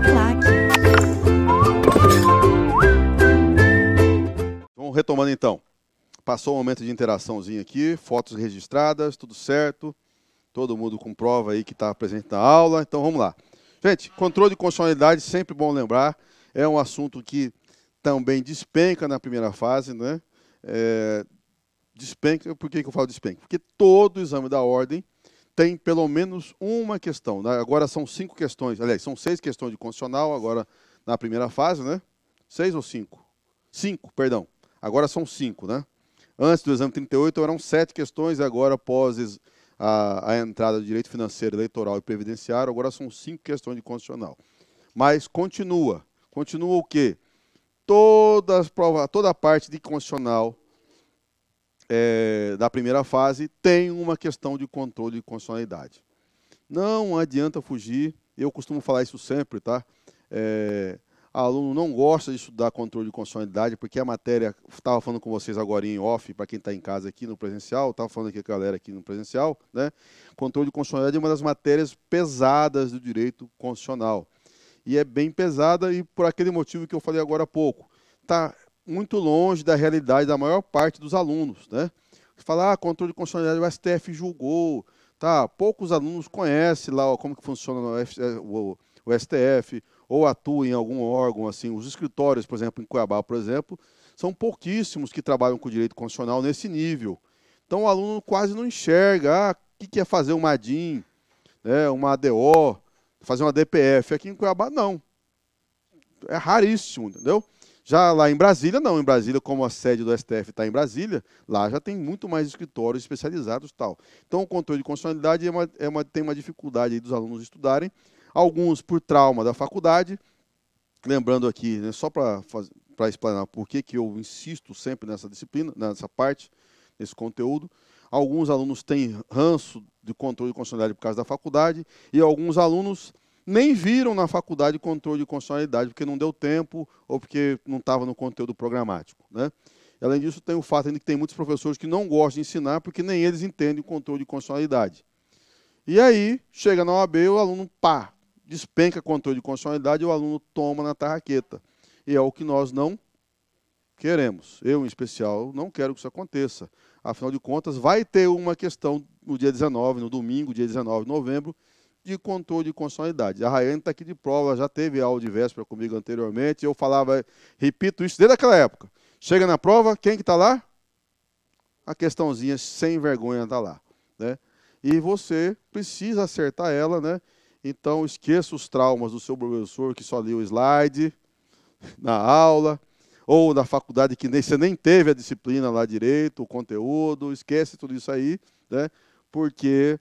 Uniplac. Vamos retomando então. Passou um momento de interaçãozinha aqui, fotos registradas, tudo certo. Todo mundo com prova aí que está presente na aula. Então vamos lá. Gente, controle de constitucionalidade, sempre bom lembrar, é um assunto que também despenca na primeira fase, né? Despenca, por que eu falo despenca? Porque todo exame da ordem tem pelo menos uma questão, né? Agora são 5 questões, aliás, são 6 questões de constitucional, agora na primeira fase, né? 6 ou 5? 5, perdão. Agora são 5, né? Antes do exame 38 eram 7 questões, e agora após a entrada de direito financeiro, eleitoral e previdenciário, agora são 5 questões de constitucional. Mas continua. Continua o quê? Toda a parte de constitucional da primeira fase tem uma questão de controle de constitucionalidade. Não adianta fugir, eu costumo falar isso sempre, tá? Aluno não gosta de estudar controle de constitucionalidade, porque a matéria, estava falando com vocês agora em off, para quem está em casa aqui no presencial, estava falando aqui com a galera aqui no presencial, né? Controle de constitucionalidade é uma das matérias pesadas do direito constitucional. E é bem pesada e por aquele motivo que eu falei agora há pouco. Está muito longe da realidade da maior parte dos alunos, né? Falar, controle de constitucionalidade, o STF julgou, tá? Poucos alunos conhecem lá como que funciona o STF, ou atua em algum órgão, assim, os escritórios, por exemplo, em Cuiabá, por exemplo, são pouquíssimos que trabalham com direito constitucional nesse nível. Então o aluno quase não enxerga, o que é fazer uma ADIM, né, uma ADO, fazer uma DPF. Aqui em Cuiabá, não. É raríssimo, entendeu? Já lá em Brasília, não. Em Brasília, como a sede do STF está em Brasília, lá já tem muito mais escritórios especializados e tal. Então o controle de constitucionalidade tem uma dificuldade aí dos alunos estudarem, alguns por trauma da faculdade. Lembrando aqui, né, só para explanar por que eu insisto sempre nessa disciplina, nessa parte, nesse conteúdo. Alguns alunos têm ranço de controle de constitucionalidade por causa da faculdade, e alguns alunos nem viram na faculdade controle de constitucionalidade, porque não deu tempo ou porque não estava no conteúdo programático, né? E, além disso, tem o fato ainda que tem muitos professores que não gostam de ensinar, porque nem eles entendem o controle de constitucionalidade. E aí, chega na OAB, o aluno, despenca controle de constitucionalidade e o aluno toma na tarraqueta. E é o que nós não queremos. Eu, em especial, não quero que isso aconteça. Afinal de contas, vai ter uma questão no dia 19, no domingo, dia 19 de novembro, de controle de constitucionalidade. A Rayane está aqui de prova, já teve aula de véspera comigo anteriormente, eu falava, repito isso desde aquela época. Chega na prova, quem que está lá? A questãozinha sem vergonha está lá, né? E você precisa acertar ela, né? Então, esqueça os traumas do seu professor que só lia o slide na aula, ou na faculdade que você nem teve a disciplina lá direito, o conteúdo, esquece tudo isso aí, né? Porque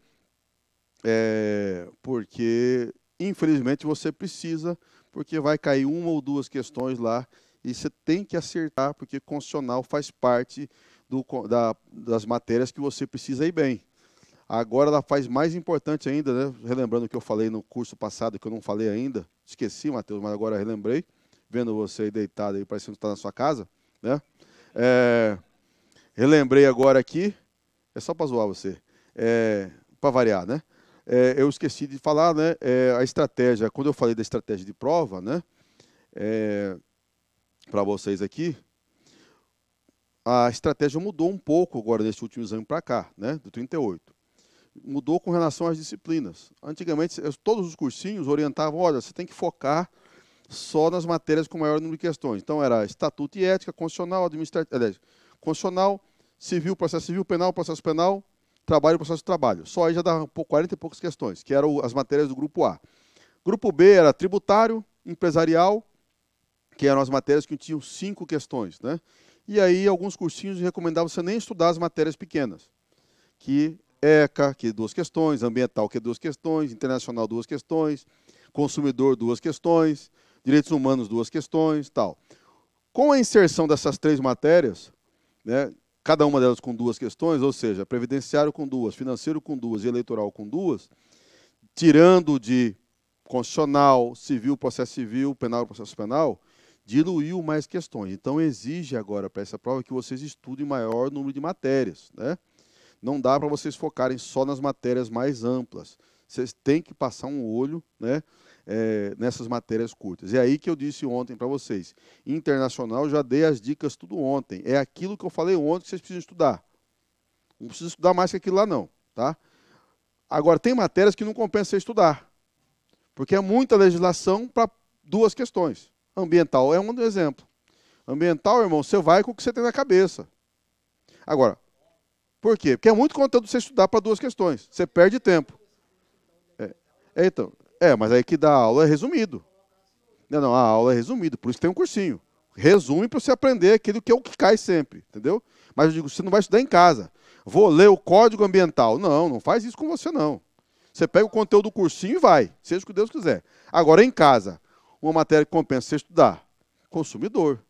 infelizmente, você precisa, porque vai cair uma ou duas questões lá, e você tem que acertar, porque constitucional faz parte das matérias que você precisa ir bem. Agora ela faz mais importante ainda, né? Relembrando o que eu falei no curso passado, que eu não falei ainda. Esqueci, Matheus, mas agora relembrei. Vendo você aí deitado, aí, parecendo que está na sua casa, né? Relembrei agora aqui, é só para zoar você, para variar, né? Eu esqueci de falar, né? A estratégia, quando eu falei da estratégia de prova, né? Para vocês aqui, a estratégia mudou um pouco agora nesse último exame para cá, né? Do 38. Mudou com relação às disciplinas. Antigamente, todos os cursinhos orientavam, olha, você tem que focar só nas matérias com maior número de questões. Então, era estatuto e ética, constitucional, administrativo, constitucional, civil, processo civil, penal, processo penal, trabalho e processo de trabalho. Só aí já dava 40 e poucas questões, que eram as matérias do grupo A. Grupo B era tributário, empresarial, que eram as matérias que tinham 5 questões, né? E aí, alguns cursinhos recomendavam você nem estudar as matérias pequenas, que ECA, que é 2 questões, ambiental, que é 2 questões, internacional, 2 questões, consumidor, 2 questões, direitos humanos, 2 questões, tal. Com a inserção dessas 3 matérias, né, cada uma delas com 2 questões, ou seja, previdenciário com 2, financeiro com 2 e eleitoral com 2, tirando de constitucional, civil, processo civil, penal, processo penal, diluiu mais questões. Então, exige agora para essa prova que vocês estudem maior número de matérias, né? Não dá para vocês focarem só nas matérias mais amplas. vocês têm que passar um olho, né, nessas matérias curtas. É aí que eu disse ontem para vocês. Internacional, já dei as dicas tudo ontem. É aquilo que eu falei ontem que vocês precisam estudar. Não precisa estudar mais que aquilo lá, não. Tá? Agora, tem matérias que não compensa você estudar. Porque é muita legislação para duas questões. Ambiental é um exemplo. Ambiental, irmão, você vai com o que você tem na cabeça. Agora, por quê? Porque é muito conteúdo para você estudar para duas questões. Você perde tempo. Então, mas aí que dá aula é resumido. Não, a aula é resumida, por isso que tem um cursinho. Resume para você aprender aquilo que é o que cai sempre, entendeu? Mas eu digo, você não vai estudar em casa. Vou ler o Código Ambiental. Não faz isso com você, não. Você pega o conteúdo do cursinho e vai, seja o que Deus quiser. Agora, em casa, uma matéria que compensa você estudar. Consumidor.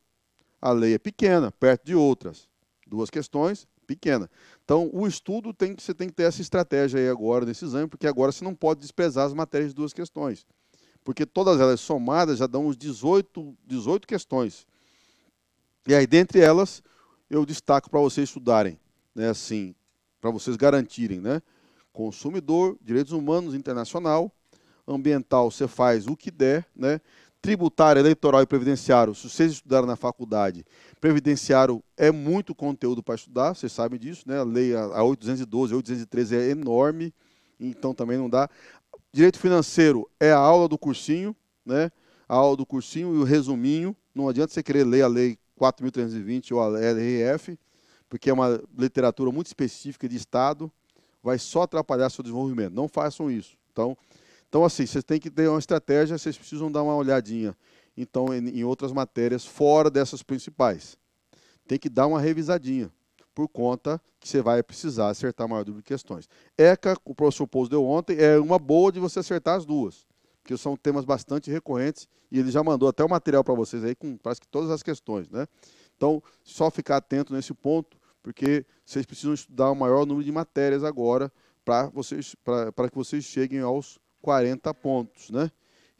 A lei é pequena, perto de outras. Duas questões, pequena. Então, o estudo você tem que ter essa estratégia aí agora, nesse exame, porque agora você não pode desprezar as matérias de duas questões. Porque todas elas somadas já dão uns 18 questões. E aí, dentre elas, eu destaco para vocês estudarem, né, assim, para vocês garantirem, né? Consumidor, direitos humanos, internacional, ambiental, você faz o que der, né? Tributário, eleitoral e previdenciário, se vocês estudaram na faculdade, previdenciário é muito conteúdo para estudar, vocês sabem disso, né? A lei, a 812, a 813 é enorme, então também não dá. Direito financeiro é a aula do cursinho, né? A aula do cursinho e o resuminho. Não adianta você querer ler a lei 4.320 ou a LRF, porque é uma literatura muito específica de Estado, vai só atrapalhar seu desenvolvimento. Não façam isso. Então, assim, vocês têm que ter uma estratégia, vocês precisam dar uma olhadinha então, em outras matérias fora dessas principais. Tem que dar uma revisadinha, por conta que você vai precisar acertar a maior número de questões. ECA, o professor Pouso deu ontem, é uma boa de você acertar as duas, porque são temas bastante recorrentes, e ele já mandou até o material para vocês aí, com quase que todas as questões, né? Então, só ficar atento nesse ponto, porque vocês precisam estudar o maior número de matérias agora, para que vocês cheguem aos 40 pontos, né?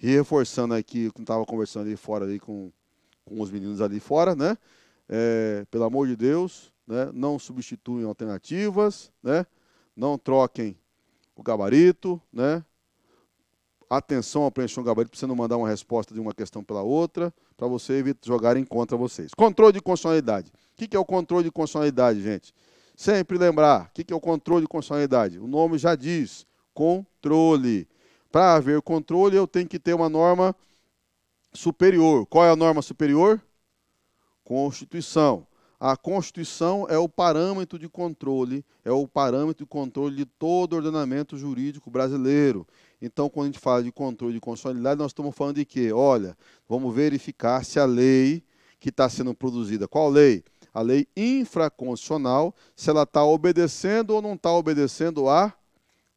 E reforçando aqui, que eu estava conversando ali fora ali com os meninos ali fora, né? Pelo amor de Deus, né? Não substituem alternativas, né? Não troquem o gabarito, né? Atenção ao preencher o gabarito para você não mandar uma resposta de uma questão pela outra, para você evitar jogarem contra vocês. Controle de constitucionalidade. O que é o controle de constitucionalidade, gente? Sempre lembrar, o que é o controle de constitucionalidade? O nome já diz, controle. Para haver controle, eu tenho que ter uma norma superior. Qual é a norma superior? Constituição. A Constituição é o parâmetro de controle, de todo o ordenamento jurídico brasileiro. Então, quando a gente fala de controle de constitucionalidade, nós estamos falando de quê? Olha, vamos verificar se a lei que está sendo produzida, qual lei? A lei infraconstitucional, se ela está obedecendo ou não está obedecendo à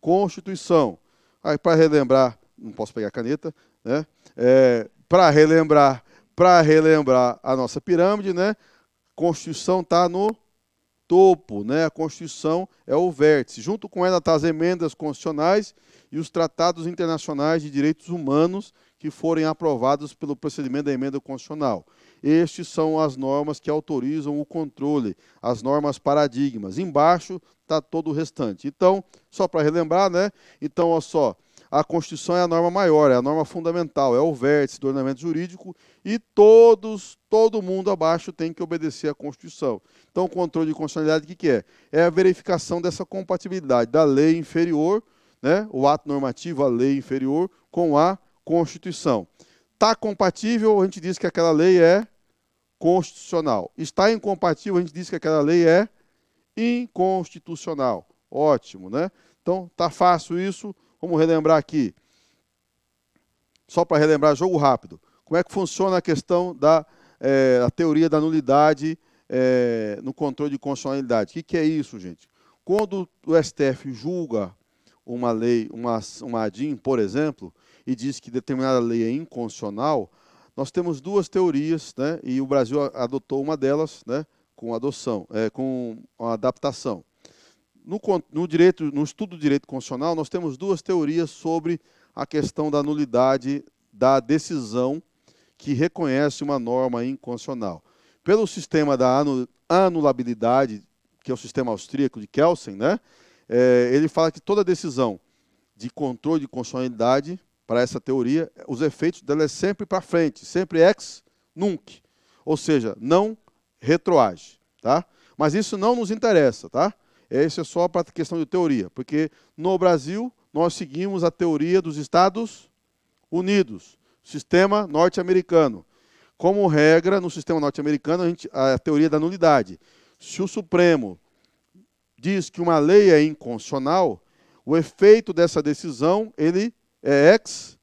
Constituição. Aí, para relembrar, não posso pegar a caneta, né? Para relembrar a nossa pirâmide, né? Constituição está no topo, né? A Constituição é o vértice. Junto com ela estão as emendas constitucionais e os tratados internacionais de direitos humanos que forem aprovados pelo procedimento da emenda constitucional. Estes são as normas que autorizam o controle, as normas paradigmas. Embaixo está todo o restante. Então, só para relembrar, né? Então, olha só, a Constituição é a norma maior, é a norma fundamental, é o vértice do ordenamento jurídico e todo mundo abaixo tem que obedecer à Constituição. Então, o controle de constitucionalidade, o que é? É a verificação dessa compatibilidade da lei inferior, né? O ato normativo, a lei inferior, com a Constituição. Está compatível, a gente diz que aquela lei é constitucional. Está incompatível, a gente diz que aquela lei é inconstitucional. Ótimo, né? Então, está fácil isso. Vamos relembrar aqui. Só para relembrar, jogo rápido. Como é que funciona a questão da a teoria da nulidade no controle de constitucionalidade? O que é isso, gente? Quando o STF julga uma lei, uma ADIM, por exemplo, e diz que determinada lei é inconstitucional, nós temos duas teorias, né? E o Brasil adotou uma delas, né? Com adoção, com a adaptação. No estudo do direito constitucional, nós temos duas teorias sobre a questão da nulidade da decisão que reconhece uma norma inconstitucional. Pelo sistema da anulabilidade, que é o sistema austríaco de Kelsen, né? Ele fala que toda decisão de controle de constitucionalidade, para essa teoria, os efeitos dela é sempre para frente, sempre ex nunc, ou seja, não retroage, tá? Mas isso não nos interessa, tá? Isso é só para questão de teoria, porque no Brasil nós seguimos a teoria dos Estados Unidos, sistema norte-americano. Como regra, no sistema norte-americano, a teoria da nulidade. Se o Supremo diz que uma lei é inconstitucional, o efeito dessa decisão, ele é ex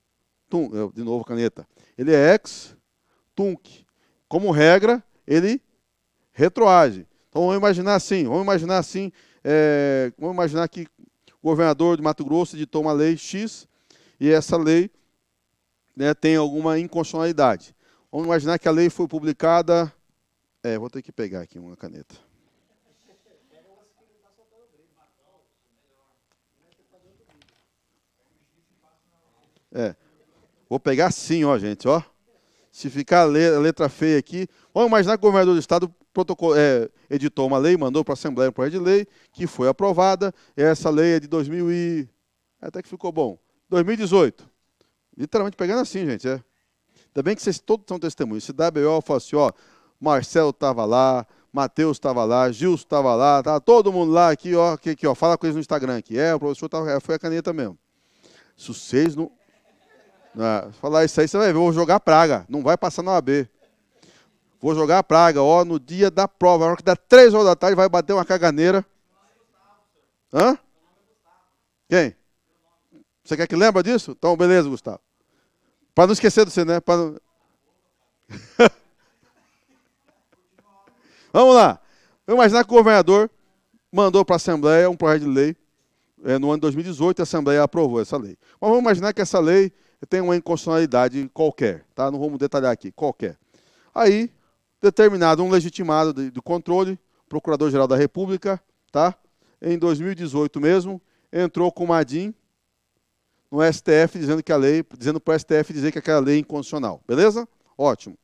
tunc, de novo caneta, ele é ex tunc. Como regra, ele retroage. Então vamos imaginar assim, vamos imaginar que o governador de Mato Grosso editou uma lei X e essa lei, né, tem alguma inconstitucionalidade. Vamos imaginar que a lei foi publicada, vou ter que pegar aqui uma caneta. Vou pegar assim, ó, gente, ó. Se ficar a letra feia aqui, vamos imaginar que o governador do estado editou uma lei, mandou para a Assembleia um projeto de lei, que foi aprovada. Essa lei é de 2000 e... até que ficou bom. 2018. Literalmente pegando assim, gente. Ainda bem que vocês todos são testemunhos. Se dá B.O., fala assim, ó, Marcelo estava lá, Matheus estava lá, Gilson estava lá, tá todo mundo lá aqui, ó, fala com eles no Instagram aqui. O professor tava, foi a caneta mesmo. Se vocês não... falar isso aí, você vai ver, eu vou jogar praga. Não vai passar na OAB. Vou jogar praga, ó, no dia da prova. Na hora que dá 3 horas da tarde, vai bater uma caganeira. Hã? Quem? Você quer que lembre disso? Então, beleza, Gustavo. Para não esquecer de você, né? Não... Vamos lá. Vamos imaginar que o governador mandou para a Assembleia um projeto de lei no ano de 2018, a Assembleia aprovou essa lei. Mas vamos imaginar que essa lei tem uma inconstitucionalidade qualquer, tá? Não vamos detalhar aqui, qualquer. Aí, determinado um legitimado de controle, Procurador-Geral da República, tá? Em 2018 mesmo, entrou com uma ADIM no STF dizendo para o STF dizer que aquela lei é inconstitucional. Beleza? Ótimo.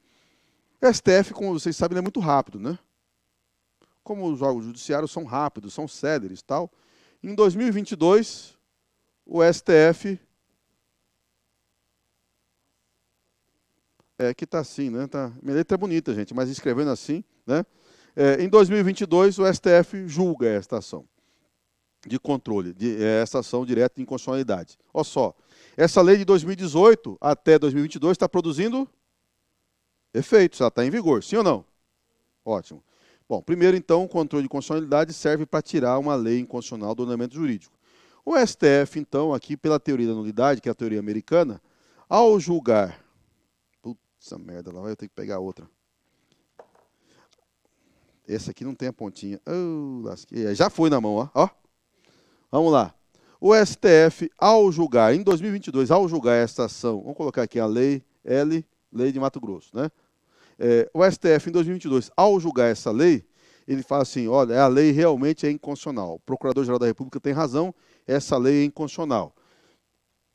O STF, como vocês sabem, ele é muito rápido, né? Como os órgãos judiciários são rápidos, são céleres e tal. Em 2022, o STF... que está assim, né? Minha letra é bonita, gente, mas escrevendo assim, né? Em 2022, o STF julga esta ação de controle, essa ação direta de inconstitucionalidade. Olha só, essa lei de 2018 até 2022 está produzindo efeitos, ela está em vigor, sim ou não? Ótimo. Bom, primeiro, então, o controle de constitucionalidade serve para tirar uma lei inconstitucional do ordenamento jurídico. O STF, então, aqui, pela teoria da nulidade, que é a teoria americana, ao julgar... Essa merda, lá vai eu ter que pegar outra. Esse aqui não tem a pontinha. Já foi na mão, ó. Vamos lá. O STF, ao julgar, em 2022, ao julgar esta ação, vamos colocar aqui a lei Lei de Mato Grosso, né? O STF, em 2022, ao julgar essa lei, ele fala assim, olha, a lei realmente é inconstitucional. O Procurador-Geral da República tem razão, essa lei é inconstitucional.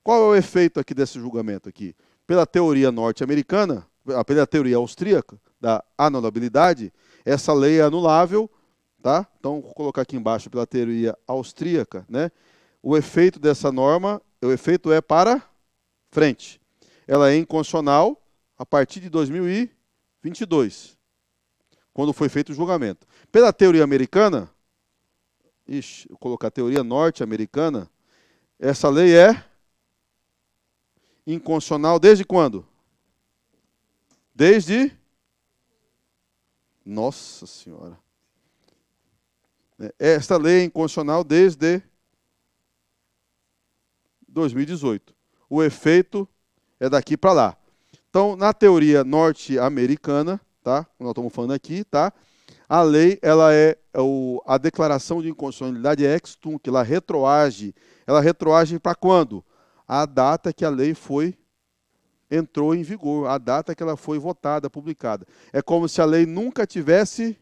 Qual é o efeito aqui desse julgamento aqui? Pela teoria norte-americana, pela teoria austríaca, da anulabilidade, essa lei é anulável, tá? Então, vou colocar aqui embaixo, pela teoria austríaca, né? O efeito dessa norma, o efeito é para frente. Ela é inconstitucional a partir de 2022, quando foi feito o julgamento. Pela teoria americana, vou colocar a teoria norte-americana, essa lei é inconstitucional desde quando? Desde... Nossa Senhora. Esta lei é inconstitucional desde 2018. O efeito é daqui para lá. Então, na teoria norte-americana, tá? Nós estamos falando aqui, tá? A lei, ela a declaração de inconstitucionalidade é ex tunc, ela retroage. Ela retroage para quando? A data que a lei entrou em vigor, a data que ela foi votada, publicada. É como se a lei nunca tivesse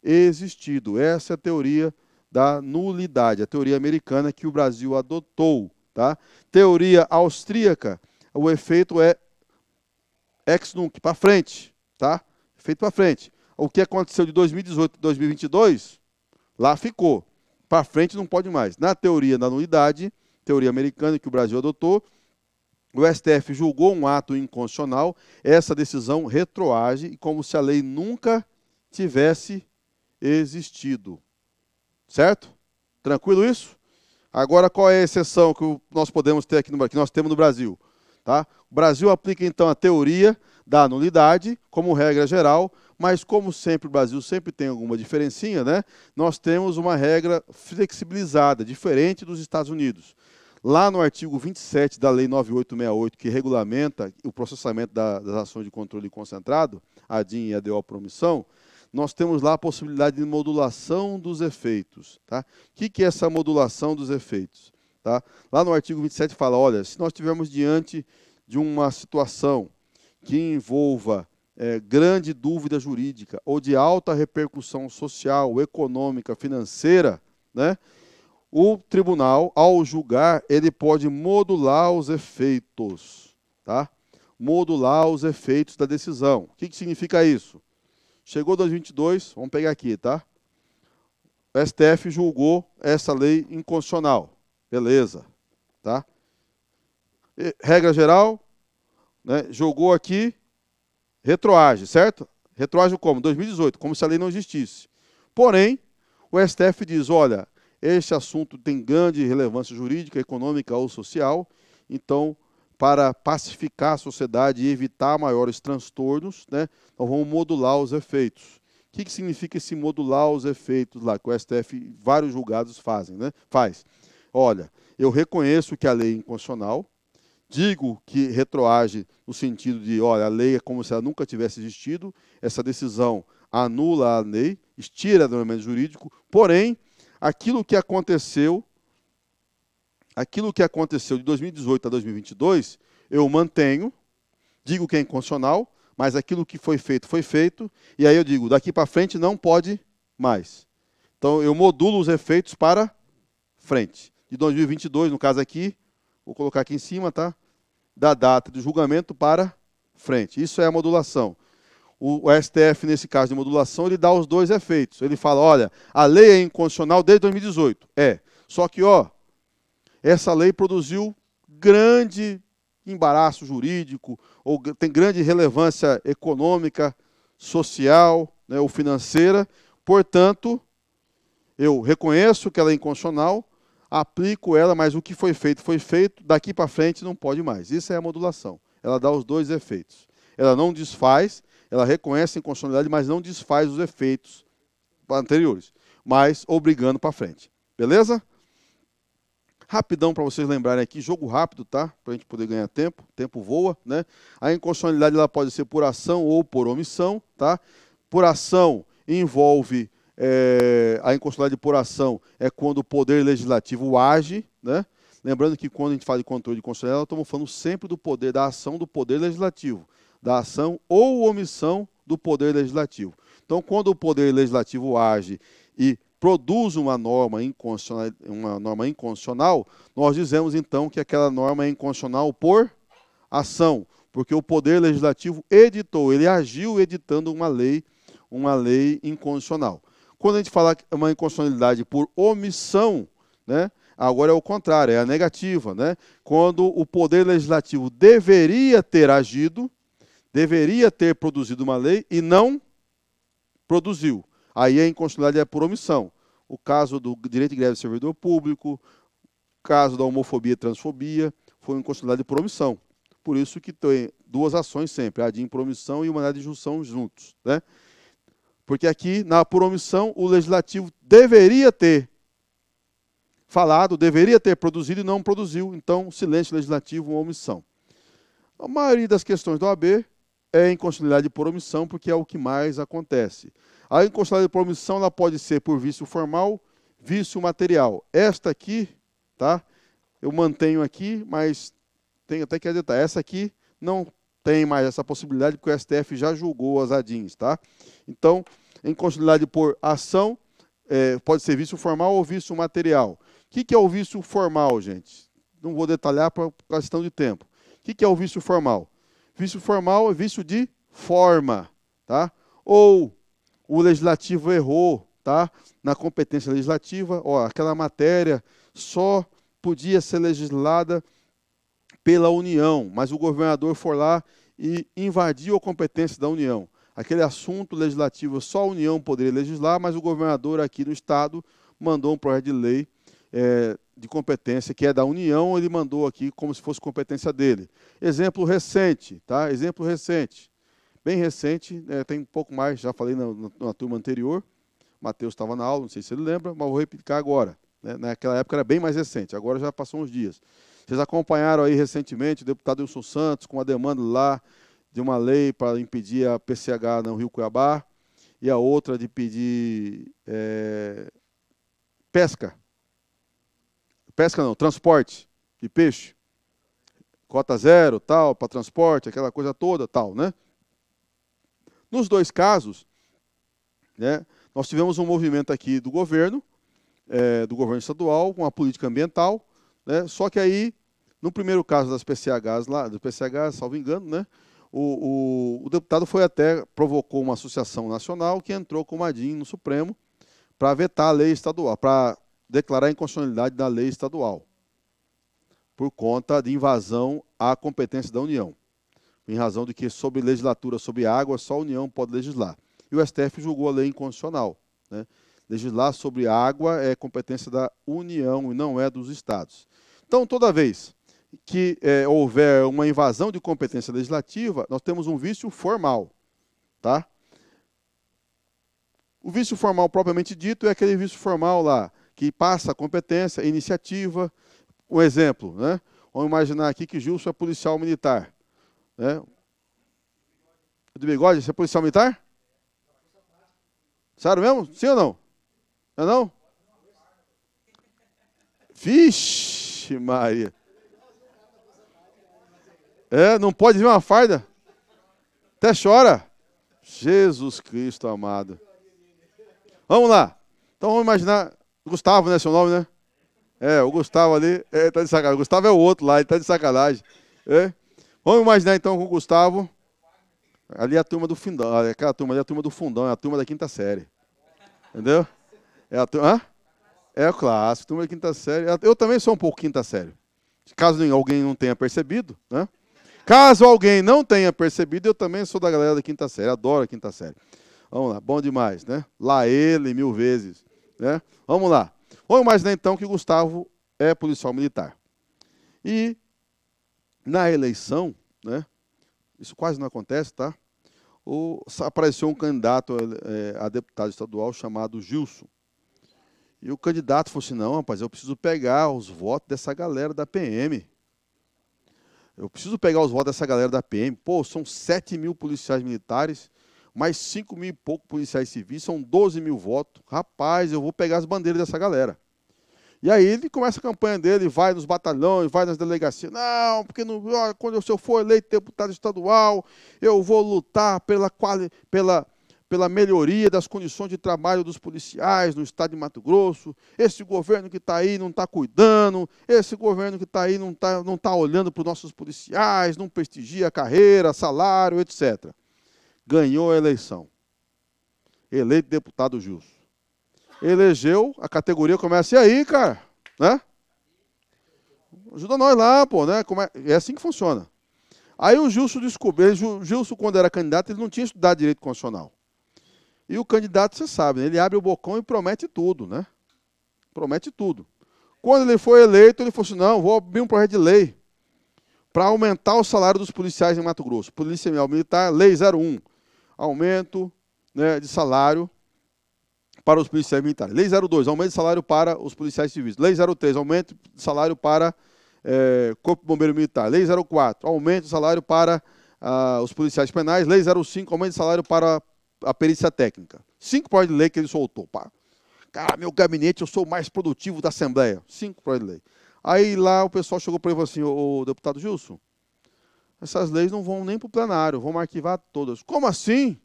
existido. Essa é a teoria da nulidade, a teoria americana que o Brasil adotou. Tá? Teoria austríaca, o efeito é ex nunc, para frente. Tá? Efeito para frente. O que aconteceu de 2018 a 2022, lá ficou. Para frente não pode mais. Na teoria da nulidade, teoria americana que o Brasil adotou. O STF julgou um ato inconstitucional, essa decisão retroage como se a lei nunca tivesse existido. Certo? Tranquilo isso? Agora, qual é a exceção que nós podemos ter aqui que nós temos no Brasil? Tá? O Brasil aplica, então, a teoria da nulidade como regra geral, mas como sempre o Brasil sempre tem alguma diferencinha, né? Nós temos uma regra flexibilizada, diferente dos Estados Unidos. Lá no artigo 27 da Lei 9868, que regulamenta o processamento das ações de controle concentrado, a DIN e a DO por omissão, nós temos lá a possibilidade de modulação dos efeitos. Tá? O que é essa modulação dos efeitos? Tá? Lá no artigo 27 fala, olha, se nós estivermos diante de uma situação que envolva grande dúvida jurídica ou de alta repercussão social, econômica, financeira, né? O tribunal, ao julgar, ele pode modular os efeitos, tá? Modular os efeitos da decisão. O que significa isso? Chegou 2022, vamos pegar aqui, tá? O STF julgou essa lei inconstitucional. Beleza, tá? Regra geral, né? Julgou aqui, retroage, certo? Retroage como? 2018, como se a lei não existisse. Porém, o STF diz, olha, este assunto tem grande relevância jurídica, econômica ou social, então, para pacificar a sociedade e evitar maiores transtornos, né, nós vamos modular os efeitos. O que significa esse modular os efeitos lá, que o STF, vários julgados fazem, né? Faz. Olha, eu reconheço que a lei é inconstitucional, digo que retroage no sentido de, olha, a lei é como se ela nunca tivesse existido, essa decisão anula a lei, estira do ordenamento jurídico, porém, aquilo que aconteceu de 2018 a 2022, eu mantenho, digo que é inconstitucional, mas aquilo que foi feito, e aí eu digo, daqui para frente não pode mais. Então, eu modulo os efeitos para frente. De 2022, no caso aqui, vou colocar aqui em cima, tá? Da data do julgamento para frente. Isso é a modulação. O STF, nesse caso de modulação, ele dá os dois efeitos. Ele fala, olha, a lei é inconstitucional desde 2018. Só que, essa lei produziu grande embaraço jurídico, ou tem grande relevância econômica, social, né, ou financeira. Portanto, eu reconheço que ela é inconstitucional, aplico ela, mas o que foi feito, daqui para frente não pode mais. Isso é a modulação. Ela dá os dois efeitos. Ela não desfaz, ela reconhece a inconstitucionalidade, mas não desfaz os efeitos anteriores, mas obrigando para frente. Beleza? Rapidão para vocês lembrarem aqui, jogo rápido, tá? Para a gente poder ganhar tempo, o tempo voa, né? A inconstitucionalidade ela pode ser por ação ou por omissão, tá? Por ação envolve, a inconstitucionalidade por ação é quando o poder legislativo age, né? Lembrando que quando a gente fala de controle de constitucionalidade, nós estamos falando sempre do poder, da ação do poder legislativo, da ação ou omissão do poder legislativo. Então, quando o poder legislativo age e produz uma norma inconstitucional, nós dizemos então que aquela norma é inconstitucional por ação, porque o poder legislativo editou, ele agiu editando uma lei inconstitucional. Quando a gente fala uma inconstitucionalidade por omissão, né, agora é o contrário, é a negativa, né? Quando o poder legislativo deveria ter agido, deveria ter produzido uma lei e não produziu. Aí a inconstitucionalidade é por omissão. O caso do direito de greve do servidor público, o caso da homofobia e transfobia, foi inconstitucionalidade por omissão. Por isso que tem duas ações sempre, a de impromissão e o mandado de injunção juntos, né? Porque aqui, por omissão, o legislativo deveria ter falado, deveria ter produzido e não produziu. Então, silêncio legislativo, uma omissão. A maioria das questões da OAB é inconstitucionalidade por omissão, porque é o que mais acontece. A inconstitucionalidade por omissão ela pode ser por vício formal, vício material. Esta aqui, tá? Eu mantenho aqui, mas tem até que adiantar. Essa aqui não tem mais essa possibilidade, porque o STF já julgou as ADINs, tá? Então, inconstitucionalidade por ação pode ser vício formal ou vício material. O que é o vício formal, gente? Não vou detalhar por questão de tempo. O que é o vício formal? Vício formal é vício de forma, tá? Ou o legislativo errou, tá? Na competência legislativa, aquela matéria só podia ser legislada pela União, mas o governador foi lá e invadiu a competência da União. Aquele assunto legislativo só a União poderia legislar, mas o governador aqui no Estado mandou um projeto de lei de competência, que é da União, ele mandou aqui como se fosse competência dele. Exemplo recente, tá? Exemplo recente. Bem recente, tem um pouco mais, já falei na turma anterior, Matheus estava na aula, não sei se ele lembra, mas vou replicar agora. Né? Naquela época era bem mais recente, agora já passou uns dias. Vocês acompanharam aí recentemente o deputado Wilson Santos com uma demanda lá de uma lei para impedir a PCH no Rio Cuiabá e a outra de pedir transporte de peixe, cota zero, tal, para transporte, aquela coisa toda, tal, né? Nos dois casos, né, nós tivemos um movimento aqui do governo estadual, com a política ambiental, né, só que aí, no primeiro caso das PCHs, lá, do PCH, salvo engano, né, o deputado provocou uma associação nacional que entrou com uma DIN no Supremo para vetar a lei estadual, para declarar a inconstitucionalidade da lei estadual, por conta de invasão à competência da União, em razão de que sobre legislatura sobre água só a União pode legislar. E o STF julgou a lei inconstitucional. Né? Legislar sobre água é competência da União e não é dos estados. Então, toda vez que houver uma invasão de competência legislativa, nós temos um vício formal. Tá? O vício formal propriamente dito é aquele vício formal lá, que passa a competência, iniciativa. Um exemplo, né? Vamos imaginar aqui que Gilson é policial militar. Né? De bigode, você é policial militar? Sério mesmo? Sim ou não? Não é não? Vixe, Maria. Não pode ver uma farda? Até chora. Jesus Cristo amado. Vamos lá. Então vamos imaginar. Gustavo, né? Seu nome, né? O Gustavo ali. Tá de sacanagem. O Gustavo é o outro lá, ele tá de sacanagem. Vamos imaginar então com o Gustavo. Ali é a turma do fundão. Aquela turma ali é a turma do fundão, é a turma da quinta série. Entendeu? É a turma. É o clássico, turma da quinta série. Eu também sou um pouco quinta série. Caso alguém não tenha percebido, né? Caso alguém não tenha percebido, eu também sou da galera da quinta série. Adoro a quinta série. Vamos lá, bom demais, né? Lá ele, 1000 vezes. Né? Vamos lá. Vamos imaginar então que o Gustavo é policial militar. E na eleição, né? Isso quase não acontece, tá? Apareceu um candidato a deputado estadual chamado Gilson. E o candidato falou assim, não, rapaz, eu preciso pegar os votos dessa galera da PM. Eu preciso pegar os votos dessa galera da PM. Pô, são 7.000 policiais militares, mais 5.000 e pouco policiais civis, são 12.000 votos. Rapaz, eu vou pegar as bandeiras dessa galera. E aí ele começa a campanha dele, vai nos batalhões, vai nas delegacias. Não, porque quando eu for eleito deputado estadual, eu vou lutar pela melhoria das condições de trabalho dos policiais no estado de Mato Grosso. Esse governo que está aí não está cuidando, esse governo que está aí não tá olhando para os nossos policiais, não prestigia a carreira, salário, etc. Ganhou a eleição. Eleito deputado Gilson. Elegeu, a categoria começa, e aí, cara? Né? Ajuda nós lá, pô, né? É assim que funciona. Aí o Gilson descobriu, Gilson, quando era candidato, ele não tinha estudado direito constitucional. E o candidato, você sabe, né? Ele abre o bocão e promete tudo, né? Promete tudo. Quando ele foi eleito, ele falou assim, não, vou abrir um projeto de lei para aumentar o salário dos policiais em Mato Grosso. Polícia Militar, Lei 01. Aumento, né, de salário para os policiais militares. Lei 02, aumento de salário para os policiais civis. Lei 03, aumento de salário para Corpo de Bombeiro Militar. Lei 04, aumento de salário para os policiais penais. Lei 05, aumento de salário para a perícia técnica. 5 projetos de lei que ele soltou. Pá. Cara, meu gabinete, eu sou o mais produtivo da Assembleia. 5 projetos de lei. Aí lá o pessoal chegou para ele e falou assim, ô deputado Gilson, essas leis não vão nem para o plenário, vamos arquivar todas. Como assim?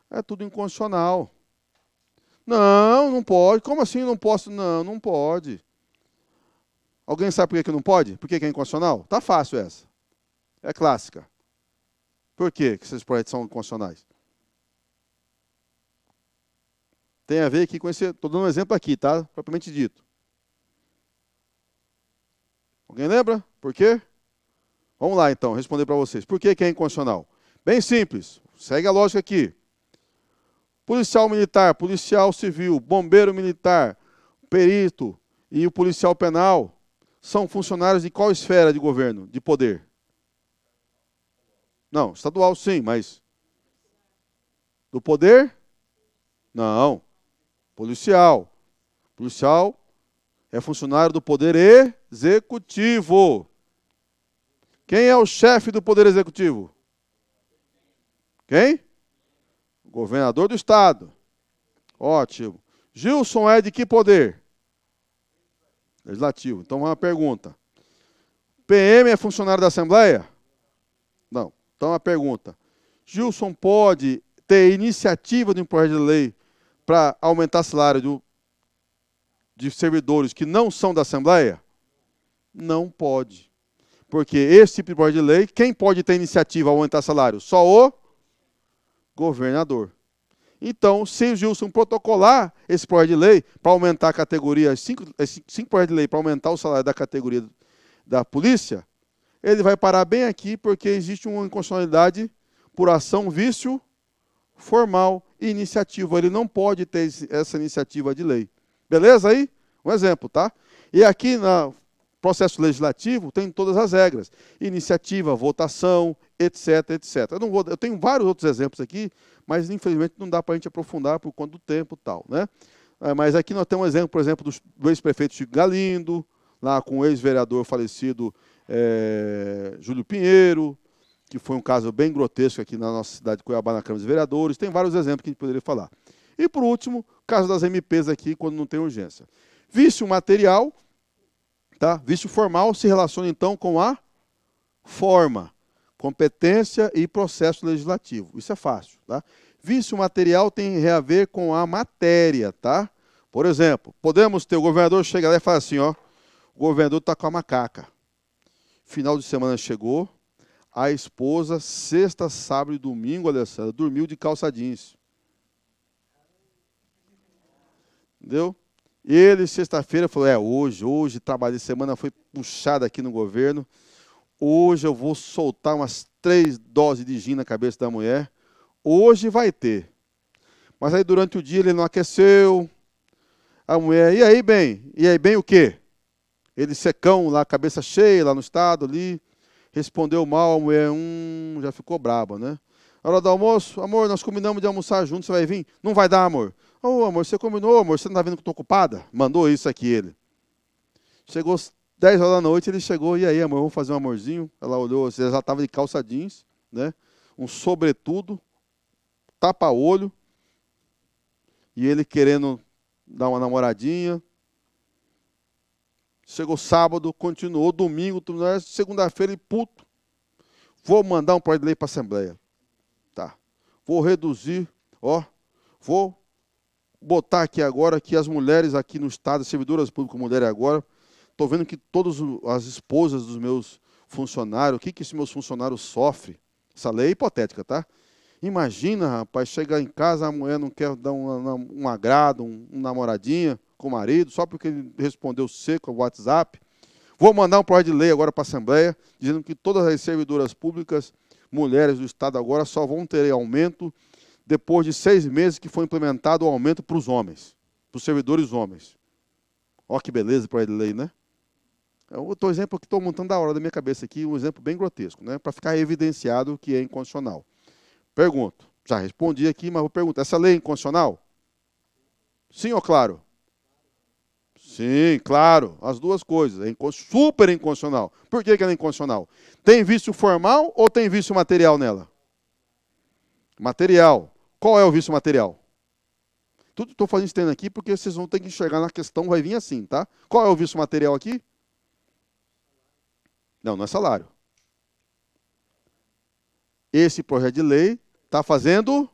É tudo inconstitucional. Não, não pode. Como assim não posso? Não, não pode. Alguém sabe por que não pode? Por que é inconstitucional? Tá fácil essa. É clássica. Por que esses projetos são inconstitucionais? Tem a ver aqui com esse... Estou dando um exemplo aqui, tá? Propriamente dito. Alguém lembra? Por quê? Vamos lá, então, responder para vocês. Por que é inconstitucional? Bem simples. Segue a lógica aqui. Policial militar, policial civil, bombeiro militar, perito e o policial penal são funcionários de qual esfera de governo, de poder? Não, estadual sim, mas do poder? Não. Policial. Policial é funcionário do poder executivo. Quem é o chefe do poder executivo? Quem? O governador do estado. Ótimo. Gilson é de que poder? Legislativo. Então, uma pergunta. PM é funcionário da Assembleia? Não. Então, uma pergunta. Gilson pode ter iniciativa de um projeto de lei para aumentar o salário de servidores que não são da Assembleia? Não pode. Porque esse tipo de projeto de lei, quem pode ter iniciativa a aumentar salário? Só o governador. Então, se o Gilson protocolar esse projeto de lei para aumentar a categoria, cinco projetos de lei para aumentar o salário da categoria da polícia, ele vai parar bem aqui porque existe uma inconstitucionalidade por ação, vício formal e iniciativa. Ele não pode ter essa iniciativa de lei. Beleza aí? Um exemplo, tá? E aqui no processo legislativo tem todas as regras. Iniciativa, votação, etc, etc. Eu tenho vários outros exemplos aqui, mas infelizmente não dá para a gente aprofundar por conta do tempo e tal, né? Mas aqui nós temos um exemplo, por exemplo, do ex-prefeito Chico Galindo, lá com o ex-vereador falecido Júlio Pinheiro, que foi um caso bem grotesco aqui na nossa cidade de Cuiabá, na Câmara dos Vereadores. Tem vários exemplos que a gente poderia falar. E, por último, caso das MPs aqui, quando não tem urgência. Vício material, tá? Vício formal se relaciona, então, com a forma, competência e processo legislativo. Isso é fácil, tá? Vício material tem a ver com a matéria, tá? Por exemplo, podemos ter, o governador chega lá e fala assim, ó, o governador está com a macaca. Final de semana chegou, a esposa, sexta, sábado e domingo, Alessandra, dormiu de calça jeans. Entendeu? Ele, sexta-feira, falou, hoje, trabalho de semana foi puxado aqui no governo, hoje eu vou soltar umas 3 doses de gin na cabeça da mulher, hoje vai ter. Mas aí durante o dia ele não aqueceu, a mulher, e aí bem o quê? Ele secão lá, cabeça cheia, lá no estado, ali, respondeu mal, a mulher, já ficou braba, né? Na hora do almoço, amor, nós combinamos de almoçar juntos, você vai vir? Não vai dar, amor. Ô, amor, você combinou, amor, você não está vendo que eu estou ocupada? Mandou isso aqui ele. Chegou 10 horas da noite, ele chegou, e aí, amor, vamos fazer um amorzinho? Ela olhou, você já estava de calça jeans, né? Um sobretudo, tapa-olho, e ele querendo dar uma namoradinha. Chegou sábado, continuou, domingo, segunda-feira, ele puto. Vou mandar um projeto de lei para a Assembleia. Tá. Vou reduzir, vou botar aqui agora que as mulheres aqui no estado, servidoras públicas mulheres agora, estou vendo que todas as esposas dos meus funcionários, o que esses meus funcionários sofrem? Essa lei é hipotética, tá? Imagina, rapaz, chegar em casa, a mulher não quer dar um agrado, um namoradinha com o marido, só porque ele respondeu seco ao WhatsApp. Vou mandar um projeto de lei agora para a Assembleia, dizendo que todas as servidoras públicas, mulheres do Estado agora, só vão ter aumento depois de 6 meses que foi implementado o aumento para os homens, para os servidores homens. Ó que beleza o projeto de lei, né? É outro exemplo que estou montando da hora da minha cabeça aqui, um exemplo bem grotesco, né? Para ficar evidenciado que é inconstitucional. Pergunto, já respondi aqui, mas vou perguntar, essa lei é inconstitucional? Sim ou claro? Sim, claro, as duas coisas. É super inconstitucional. Por que ela é inconstitucional? Tem vício formal ou tem vício material nela? Material. Qual é o vício material? Tudo estou fazendo estendo aqui porque vocês vão ter que enxergar na questão, vai vir assim, tá? Qual é o vício material aqui? Não é salário. Esse projeto de lei está fazendo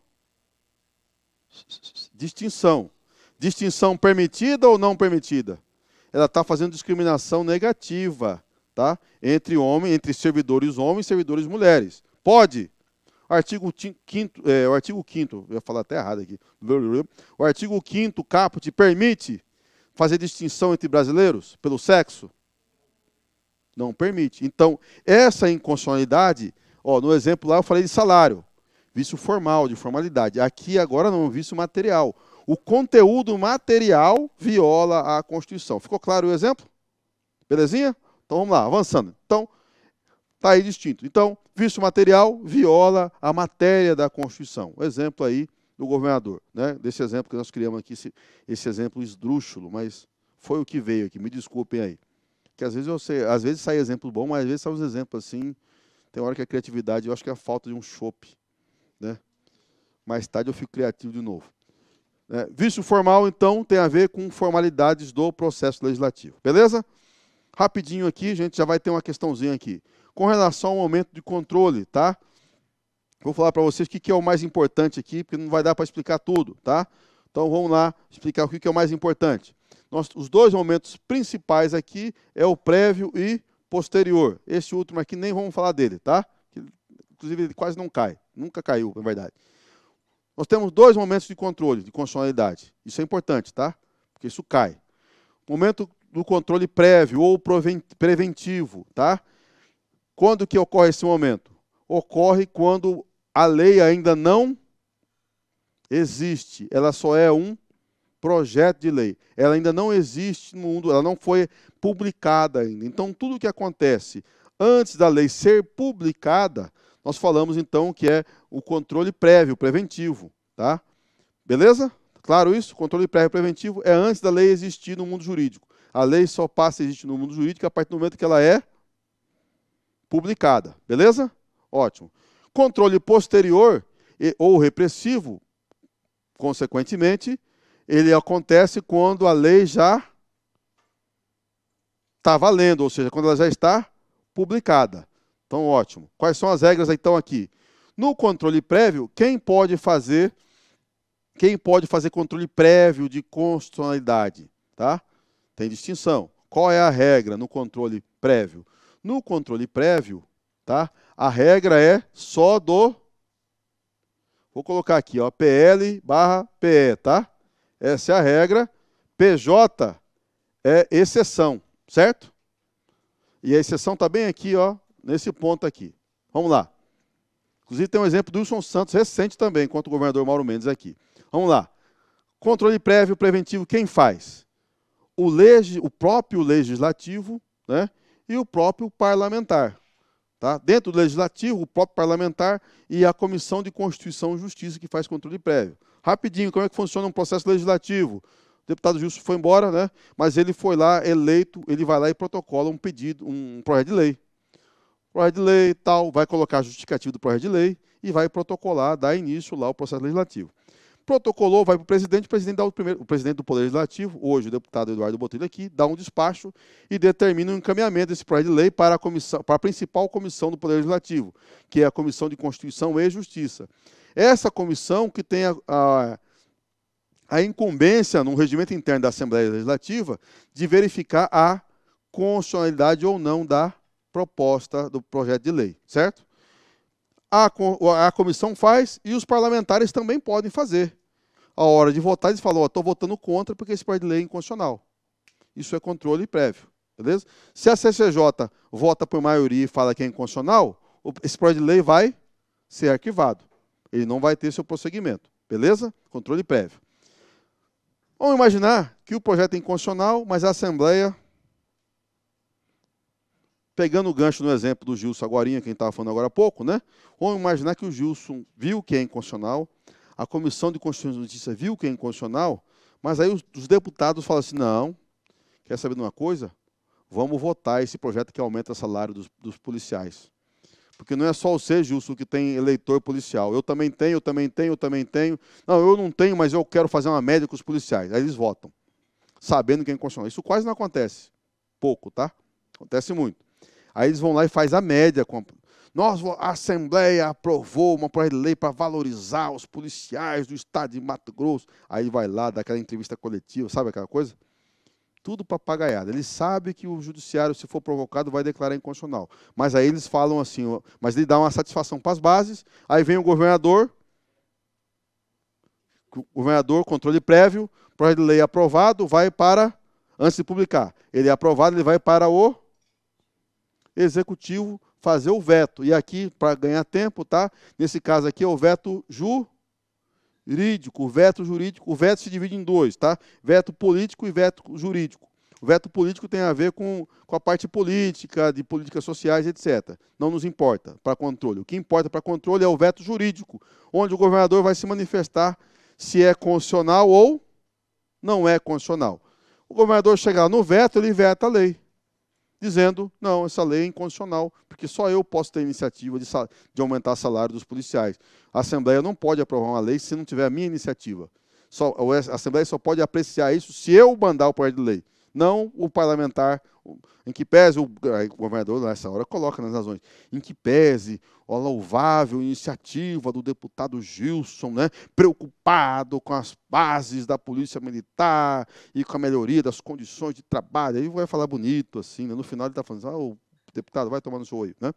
distinção. Distinção permitida ou não permitida? Ela está fazendo discriminação negativa, tá? Entre servidores homens e servidores mulheres. Pode? Artigo 5º, o artigo 5º, eu ia falar até errado aqui. O artigo 5º caput permite fazer distinção entre brasileiros pelo sexo? Não permite. Então, essa inconstitucionalidade, ó, no exemplo lá eu falei de salário, vício formal, de formalidade. Aqui agora não, vício material. O conteúdo material viola a Constituição. Ficou claro o exemplo? Belezinha? Então vamos lá, avançando. Então, está aí distinto. Então, vício material viola a matéria da Constituição. O exemplo aí do governador, né? Desse exemplo que nós criamos aqui, esse exemplo esdrúxulo, mas foi o que veio aqui, me desculpem aí. Que às vezes sai exemplo bom, mas às vezes sai uns exemplos assim, tem hora que a criatividade, eu acho que é a falta de um chope, né? Mais tarde eu fico criativo de novo. Vício formal, então, tem a ver com formalidades do processo legislativo. Beleza? Rapidinho aqui, a gente já vai ter uma questãozinha aqui. Com relação ao momento de controle, tá? Vou falar para vocês o que é o mais importante aqui, porque não vai dar para explicar tudo, tá? Então, vamos lá explicar o que é o mais importante. Os dois momentos principais aqui é o prévio e posterior. Esse último aqui nem vamos falar dele, tá? Inclusive, ele quase não cai. Nunca caiu, na verdade. Nós temos dois momentos de controle, de constitucionalidade. Isso é importante, tá? Porque isso cai. Momento do controle prévio ou preventivo, tá? Quando que ocorre esse momento? Ocorre quando a lei ainda não existe. Ela só é um projeto de lei. Ela ainda não existe no mundo, ela não foi publicada ainda. Então, tudo o que acontece antes da lei ser publicada, nós falamos então que é o controle prévio, preventivo, tá? Beleza? Claro isso? Controle prévio preventivo é antes da lei existir no mundo jurídico. A lei só passa a existir no mundo jurídico a partir do momento que ela é publicada. Beleza? Ótimo. Controle posterior ou repressivo, consequentemente, ele acontece quando a lei já está valendo, ou seja, quando ela já está publicada. Então, ótimo. Quais são as regras, então, aqui? No controle prévio, quem pode fazer controle prévio de constitucionalidade? Tá? Tem distinção. Qual é a regra no controle prévio? No controle prévio, tá? A regra é só do... Vou colocar aqui, ó, PL/PE, tá? Essa é a regra. PJ é exceção, certo? E a exceção está bem aqui, ó, nesse ponto aqui. Vamos lá. Inclusive tem um exemplo do Wilson Santos, recente também, contra o governador Mauro Mendes aqui. Vamos lá. Controle prévio preventivo, quem faz? O próprio legislativo, né, e o próprio parlamentar. Tá? Dentro do legislativo, o próprio parlamentar e a Comissão de Constituição e Justiça que faz controle prévio. Rapidinho, como é que funciona um processo legislativo? O deputado Gilson foi embora, né? Mas ele foi lá eleito, ele vai lá e protocola um pedido, um projeto de lei. Projeto de lei tal, vai colocar a justificativa do projeto de lei e vai protocolar, dar início lá ao processo legislativo. Protocolou, vai para o presidente dá o presidente do Poder Legislativo, hoje o deputado Eduardo Botelho aqui, dá um despacho e determina o encaminhamento desse projeto de lei para a principal comissão do Poder Legislativo, que é a Comissão de Constituição e Justiça. Essa comissão que tem a incumbência no regimento interno da Assembleia Legislativa de verificar a constitucionalidade ou não da proposta do projeto de lei, certo? A comissão faz e os parlamentares também podem fazer. A hora de votar, eles falam, estou votando contra porque esse projeto de lei é inconstitucional. Isso é controle prévio, beleza? Se a CCJ vota por maioria e fala que é inconstitucional, esse projeto de lei vai ser arquivado. Ele não vai ter seu prosseguimento, beleza? Controle prévio. Vamos imaginar que o projeto é inconstitucional, mas a Assembleia, pegando o gancho no exemplo do Gilson Agorinha, quem estava falando agora há pouco, né? Vamos imaginar que o Gilson viu que é inconstitucional, a Comissão de Constituição e Justiça viu que é inconstitucional, mas aí os deputados falam assim, não, quer saber de uma coisa? Vamos votar esse projeto que aumenta o salário dos policiais. Porque não é só você, Gilson, que tem eleitor policial. Eu também tenho, eu também tenho, eu também tenho. Não, eu não tenho, mas eu quero fazer uma média com os policiais. Aí eles votam, sabendo que é inconstitucional. Isso quase não acontece. Pouco, tá? Acontece muito. Aí eles vão lá e faz a média. A Assembleia aprovou uma projeto de lei para valorizar os policiais do estado de Mato Grosso. Aí vai lá, dá aquela entrevista coletiva, sabe aquela coisa? Tudo papagaiada. Ele sabe que o judiciário, se for provocado, vai declarar inconstitucional. Mas aí eles falam assim, mas ele dá uma satisfação para as bases, aí vem o governador, controle prévio, projeto de lei aprovado, vai para, antes de publicar, ele é aprovado, ele vai para o executivo fazer o veto. E aqui, para ganhar tempo, tá? Nesse caso aqui é o veto jurídico. O veto se divide em dois, tá? Veto político e veto jurídico. O veto político tem a ver com a parte política, de políticas sociais, etc. Não nos importa para controle. O que importa para controle é o veto jurídico, onde o governador vai se manifestar se é constitucional ou não é constitucional. O governador chegar no veto, ele veta a lei, dizendo, não, essa lei é inconstitucional, porque só eu posso ter iniciativa de aumentar o salário dos policiais. A Assembleia não pode aprovar uma lei se não tiver a minha iniciativa. A Assembleia só pode apreciar isso se eu mandar o projeto de lei, não o parlamentar, em que pese o governador, nessa hora, coloca nas razões, em que pese a louvável iniciativa do deputado Gilson, né, preocupado com as bases da Polícia Militar e com a melhoria das condições de trabalho. Aí vai falar bonito, assim, né? No final ele está falando, o deputado vai tomar no seu olho, né?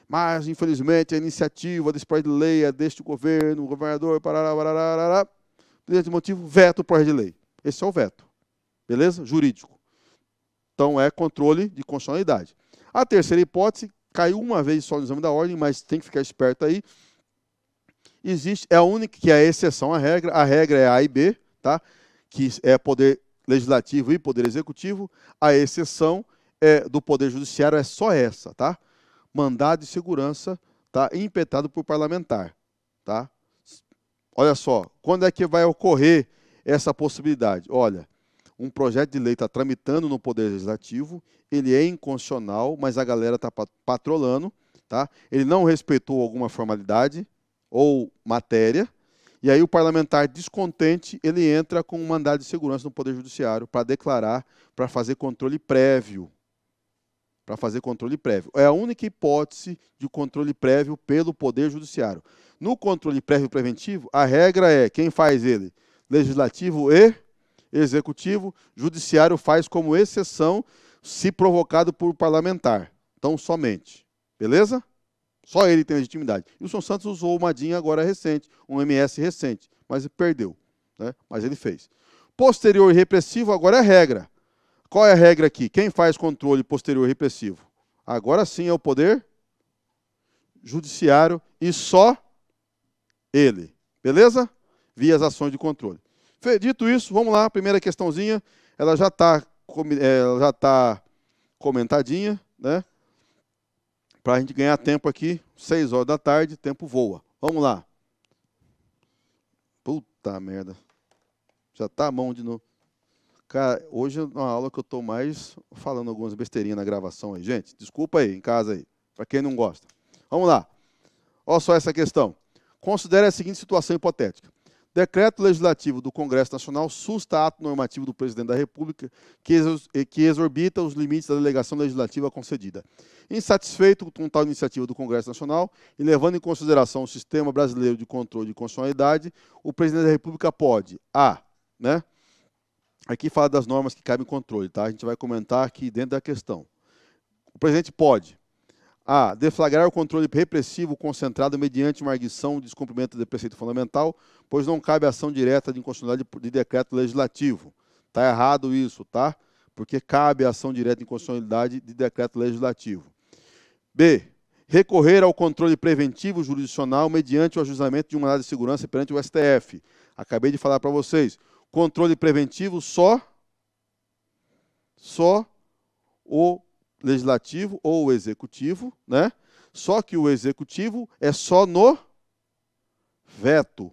Mas, infelizmente, a iniciativa desse projeto de lei é deste governo, o governador, parará, por esse motivo, veto o projeto de lei. Esse é o veto. Beleza? Jurídico. Então, é controle de constitucionalidade. A terceira hipótese, caiu uma vez só no exame da ordem, mas tem que ficar esperto aí. Existe, é a única que é a exceção à regra. A regra é A e B, tá? Que é poder legislativo e poder executivo. A exceção do poder judiciário é só essa, tá? Mandado de segurança, tá? Impetado por parlamentar, tá? Olha só, quando é que vai ocorrer essa possibilidade? Olha, um projeto de lei está tramitando no Poder Legislativo, ele é inconstitucional, mas a galera está patrolando, tá? Ele não respeitou alguma formalidade ou matéria, e aí o parlamentar descontente, ele entra com um mandado de segurança no Poder Judiciário para declarar, para fazer controle prévio. Para fazer controle prévio. É a única hipótese de controle prévio pelo Poder Judiciário. No controle prévio preventivo, a regra é, quem faz ele? Legislativo e executivo, judiciário faz como exceção se provocado por parlamentar. Então, somente. Beleza? Só ele tem legitimidade. E o Wilson Santos usou uma DIN agora recente, um MS recente, mas perdeu, né? Mas ele fez. Posterior e repressivo agora é regra. Qual é a regra aqui? Quem faz controle posterior e repressivo? Agora sim é o Poder Judiciário e só ele. Beleza? Via as ações de controle. Dito isso, vamos lá, primeira questãozinha, ela já está comentadinha, né? Para a gente ganhar tempo aqui, 6 horas da tarde, tempo voa. Vamos lá. Puta merda. Já está a mão de novo. Cara, hoje é uma aula que eu estou mais falando algumas besteirinhas na gravação aí. Gente, desculpa aí, em casa aí, para quem não gosta. Vamos lá. Olha só essa questão. Considere a seguinte situação hipotética. Decreto legislativo do Congresso Nacional susta ato normativo do Presidente da República que exorbita os limites da delegação legislativa concedida. Insatisfeito com tal iniciativa do Congresso Nacional e levando em consideração o sistema brasileiro de controle de constitucionalidade, o Presidente da República pode, né? Aqui fala das normas que cabem controle, tá? A gente vai comentar aqui dentro da questão. O Presidente pode deflagrar o controle repressivo concentrado mediante uma arguição de descumprimento de preceito fundamental, pois não cabe ação direta de inconstitucionalidade de decreto legislativo. Está errado isso, tá? Porque cabe ação direta de inconstitucionalidade de decreto legislativo. B. Recorrer ao controle preventivo jurisdicional mediante o ajuizamento de um mandado de segurança perante o STF. Acabei de falar para vocês. Controle preventivo só o legislativo ou o executivo, né? Só que o executivo é só no veto.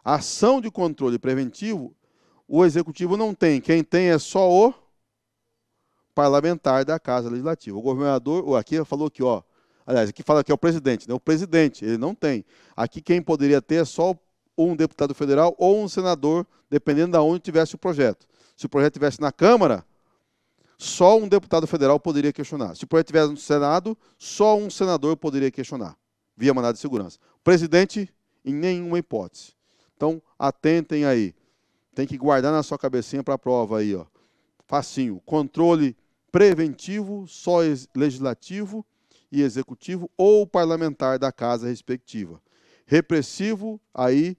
A ação de controle preventivo, o executivo não tem. Quem tem é só o parlamentar da Casa Legislativa. O governador, aqui falou que, aliás, aqui fala que é o presidente, né? O presidente, ele não tem. Aqui quem poderia ter é só um deputado federal ou um senador, dependendo de onde tivesse o projeto. Se o projeto estivesse na Câmara, só um deputado federal poderia questionar. Se o projeto estivesse no Senado, só um senador poderia questionar, via mandado de segurança. O presidente, em nenhuma hipótese. Então, atentem aí. Tem que guardar na sua cabecinha para a prova aí, Facinho. Controle preventivo, só legislativo e executivo ou parlamentar da casa respectiva. Repressivo, aí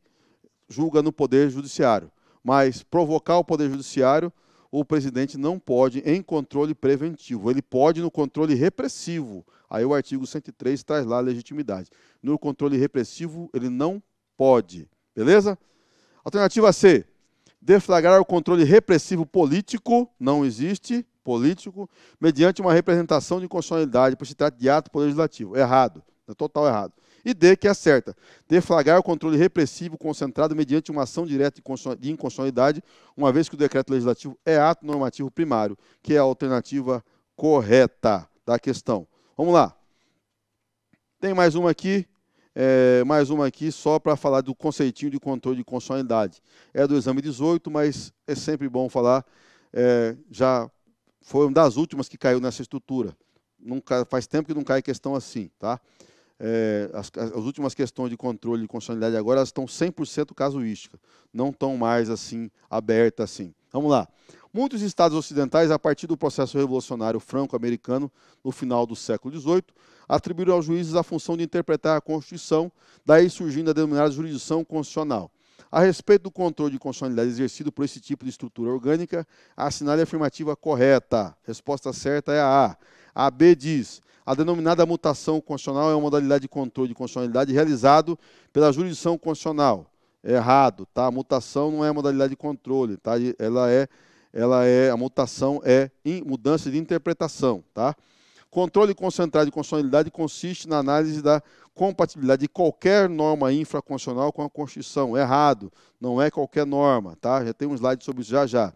julga no Poder Judiciário. Mas provocar o Poder Judiciário, o presidente não pode em controle preventivo. Ele pode no controle repressivo. Aí o artigo 103 traz lá a legitimidade. No controle repressivo, ele não pode. Beleza? Alternativa C. Deflagrar o controle repressivo político, não existe, político, mediante uma representação de inconstitucionalidade, por se trata de ato poder legislativo. Errado, é total errado. E D, que é certa. Deflagrar o controle repressivo concentrado mediante uma ação direta de inconstitucionalidade, uma vez que o decreto legislativo é ato normativo primário, que é a alternativa correta da questão. Vamos lá. Tem mais uma aqui. Só para falar do conceitinho de controle de constitucionalidade. É do exame 18, mas é sempre bom falar, já foi uma das últimas que caiu nessa estrutura. Faz tempo que não cai questão assim, tá? As últimas questões de controle de constitucionalidade agora elas estão 100% casuística, não estão mais assim abertas assim. Vamos lá. Muitos estados ocidentais, a partir do processo revolucionário franco-americano, no final do século XVIII, atribuíram aos juízes a função de interpretar a Constituição, daí surgindo a denominada jurisdição constitucional. A respeito do controle de constitucionalidade exercido por esse tipo de estrutura orgânica, assinale a afirmativa correta. Resposta certa é a A. A B diz: a denominada mutação constitucional é uma modalidade de controle de constitucionalidade realizado pela jurisdição constitucional. Errado, tá? A mutação não é modalidade de controle, tá? A mutação é mudança de interpretação, tá? Controle concentrado de constitucionalidade consiste na análise da compatibilidade de qualquer norma infraconstitucional com a Constituição. Errado, não é qualquer norma, tá? Já tem um slide sobre isso já.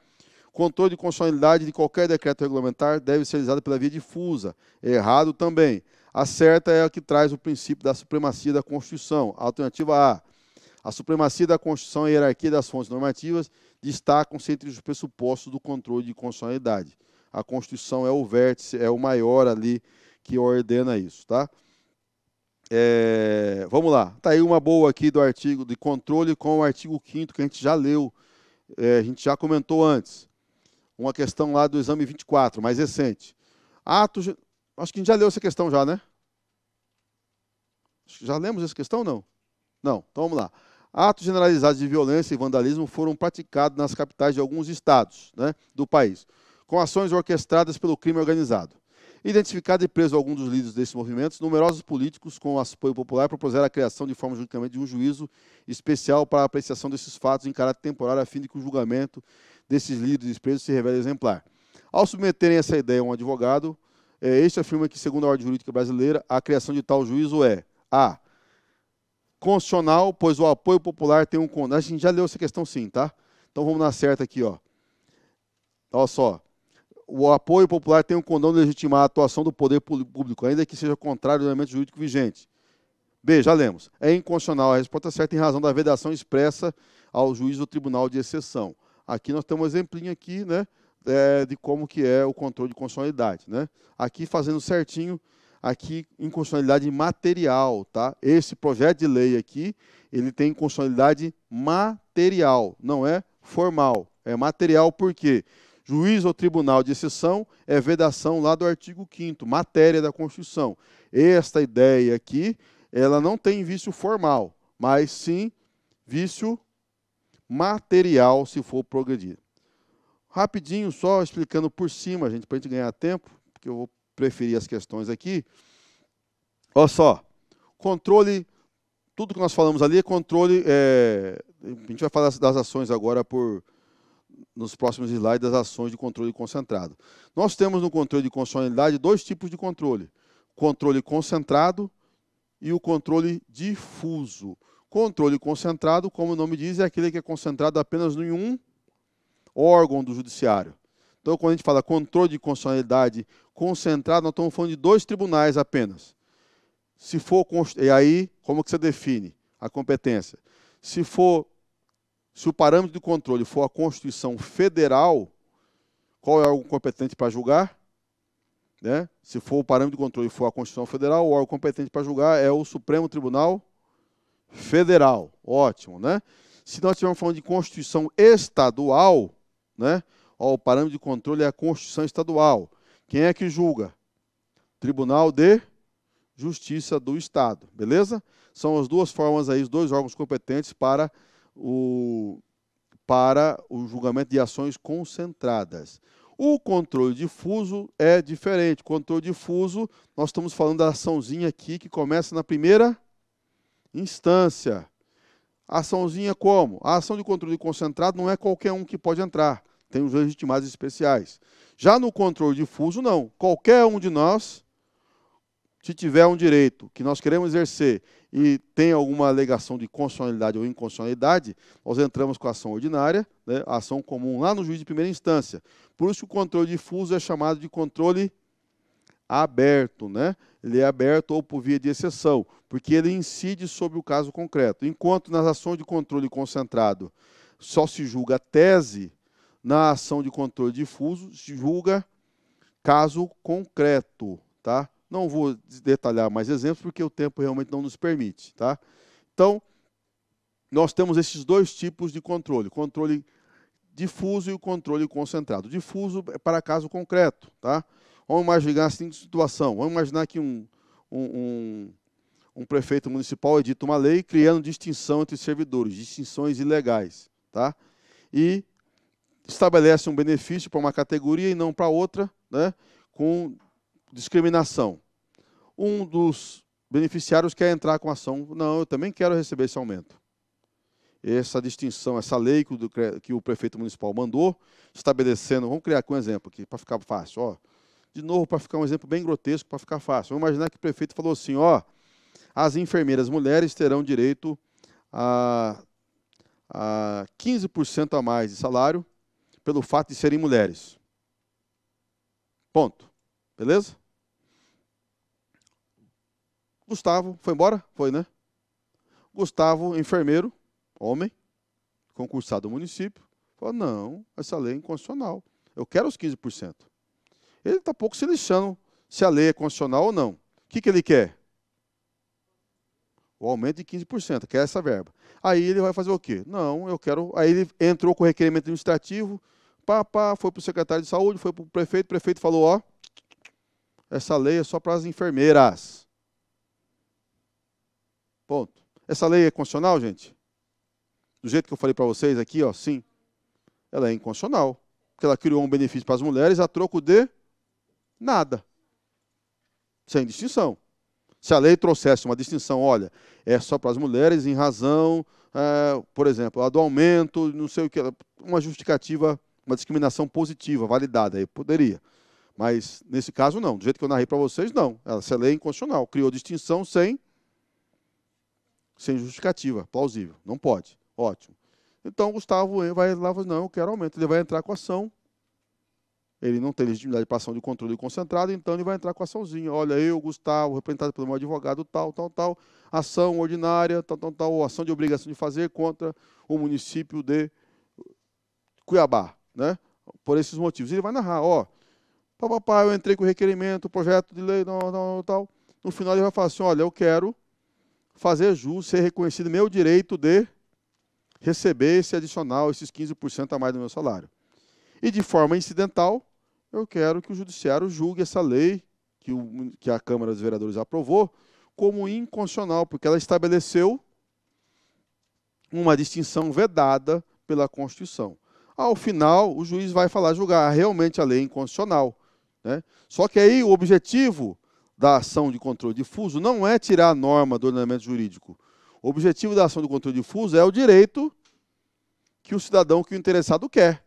Controle de constitucionalidade de qualquer decreto regulamentar deve ser realizado pela via difusa. Errado também. A certa é a que traz o princípio da supremacia da Constituição. Alternativa A. A supremacia da Constituição e a hierarquia das fontes normativas destacam-se entre os pressupostos do controle de constitucionalidade. A Constituição é o vértice, é o maior ali que ordena isso, tá? Vamos lá. Está aí uma boa aqui do artigo de controle com o artigo 5º que a gente já leu, a gente já comentou antes. Uma questão lá do exame 24, mais recente. Acho que a gente já leu essa questão já, né? Já lemos essa questão ou não? Não, então vamos lá. Atos generalizados de violência e vandalismo foram praticados nas capitais de alguns estados, né, do país, com ações orquestradas pelo crime organizado. Identificado e preso algum dos líderes desses movimentos, numerosos políticos, com o apoio popular, propuseram a criação de forma juridicamente de um juízo especial para a apreciação desses fatos em caráter temporário, a fim de que o julgamento desses líderes presos se revele exemplar. Ao submeterem essa ideia a um advogado, este afirma que, segundo a ordem jurídica brasileira, a criação de tal juízo é A. Constitucional, pois o apoio popular tem um condão. A gente já leu essa questão sim, tá? Então vamos na certa aqui, ó. Olha só. O apoio popular tem um condão de legitimar a atuação do poder público, ainda que seja contrário ao ordenamento jurídico vigente. B, já lemos. É inconstitucional. A resposta certa em razão da vedação expressa ao juiz do Tribunal de Exceção. Aqui nós temos um exemplinho aqui, né, de como que é o controle de constitucionalidade, né? Aqui fazendo certinho, aqui inconstitucionalidade material, tá? Esse projeto de lei aqui, ele tem inconstitucionalidade material, não é formal. É material por quê? Juiz ou tribunal de exceção é vedação lá do artigo 5º, matéria da Constituição. Esta ideia aqui, ela não tem vício formal, mas sim vício material, se for progredir. Rapidinho, só explicando por cima, gente, para a gente ganhar tempo, porque eu vou preferir as questões aqui. Olha só, controle, tudo que nós falamos ali é controle, a gente vai falar das ações agora nos próximos slides, das ações de controle concentrado. Nós temos no controle de constitucionalidade dois tipos de controle. Controle concentrado e o controle difuso. Controle concentrado, como o nome diz, é aquele que é concentrado apenas em um órgão do judiciário. Então, quando a gente fala controle de constitucionalidade concentrado, nós estamos falando de dois tribunais apenas. Se for, e aí, como que você define a competência? Se o parâmetro de controle for a Constituição Federal, qual é o órgão competente para julgar? Né? Se for o parâmetro de controle for a Constituição Federal, o órgão competente para julgar é o Supremo Tribunal Federal. Ótimo, né? Se nós estivermos falando de Constituição Estadual, né? Ó, o parâmetro de controle é a Constituição Estadual. Quem é que julga? Tribunal de Justiça do Estado, beleza? São as duas formas aí, os dois órgãos competentes para para o julgamento de ações concentradas. O controle difuso é diferente. O controle difuso, nós estamos falando da açãozinha aqui que começa na primeira instância. A açãozinha como? A ação de controle concentrado não é qualquer um que pode entrar. Tem os legitimados especiais. Já no controle difuso, não. Qualquer um de nós, se tiver um direito que nós queremos exercer e tem alguma alegação de constitucionalidade ou inconstitucionalidade, nós entramos com a ação ordinária, né, a ação comum lá no juiz de primeira instância. Por isso que o controle difuso é chamado de controle aberto, né? Ele é aberto ou por via de exceção, porque ele incide sobre o caso concreto. Enquanto nas ações de controle concentrado só se julga a tese, na ação de controle difuso se julga caso concreto, tá? Não vou detalhar mais exemplos, porque o tempo realmente não nos permite, tá? Então, nós temos esses dois tipos de controle, controle difuso e o controle concentrado. Difuso é para caso concreto, tá? Vamos imaginar a seguinte situação, vamos imaginar que um prefeito municipal edita uma lei criando distinção entre servidores, distinções ilegais, tá? E estabelece um benefício para uma categoria e não para outra, né, com discriminação. Um dos beneficiários quer entrar com a ação, não, eu também quero receber esse aumento. Essa distinção, essa lei que o prefeito municipal mandou, estabelecendo, vamos criar aqui um exemplo aqui, para ficar fácil, ó. De novo, para ficar um exemplo bem grotesco, para ficar fácil. Vamos imaginar que o prefeito falou assim, ó, as enfermeiras mulheres terão direito a 15% a mais de salário pelo fato de serem mulheres. Ponto. Beleza? Gustavo, foi embora? Foi, né? Gustavo, enfermeiro, homem, concursado do município, falou, não, essa lei é inconstitucional. Eu quero os 15%. Ele está pouco se lixando se a lei é constitucional ou não. O que ele quer? O aumento de 15%, quer essa verba. Aí ele vai fazer o quê? Não, eu quero... Aí ele entrou com o requerimento administrativo, foi para o secretário de saúde, foi para o prefeito falou, ó, essa lei é só para as enfermeiras. Ponto. Essa lei é constitucional, gente? Do jeito que eu falei para vocês aqui, ó, sim. Ela é inconstitucional. Porque ela criou um benefício para as mulheres a troco de nada. Sem distinção. Se a lei trouxesse uma distinção, olha, é só para as mulheres em razão, por exemplo, do aumento, não sei o que, uma justificativa, uma discriminação positiva, validada, aí poderia. Mas, nesse caso, não. Do jeito que eu narrei para vocês, não. Essa lei é inconstitucional. Criou distinção sem justificativa, plausível. Não pode. Ótimo. Então, Gustavo vai lá e fala, não, eu quero aumento. Ele vai entrar com a ação. Ele não tem legitimidade para ação de controle concentrado, então ele vai entrar com a açãozinha. Olha, eu, Gustavo, representado pelo meu advogado, tal, ação ordinária, tal, ação de obrigação de fazer contra o município de Cuiabá, né? Por esses motivos. Ele vai narrar, ó, eu entrei com o requerimento, projeto de lei, tal. No final ele vai falar assim, olha, eu quero fazer jus, ser reconhecido meu direito de receber esse adicional, esses 15% a mais do meu salário. E de forma incidental, eu quero que o judiciário julgue essa lei que a Câmara dos Vereadores aprovou como inconstitucional, porque ela estabeleceu uma distinção vedada pela Constituição. Ao final, o juiz vai julgar realmente a lei inconstitucional, né? Só que aí o objetivo da ação de controle difuso não é tirar a norma do ordenamento jurídico. O objetivo da ação de controle difuso é o direito que o cidadão, que o interessado quer.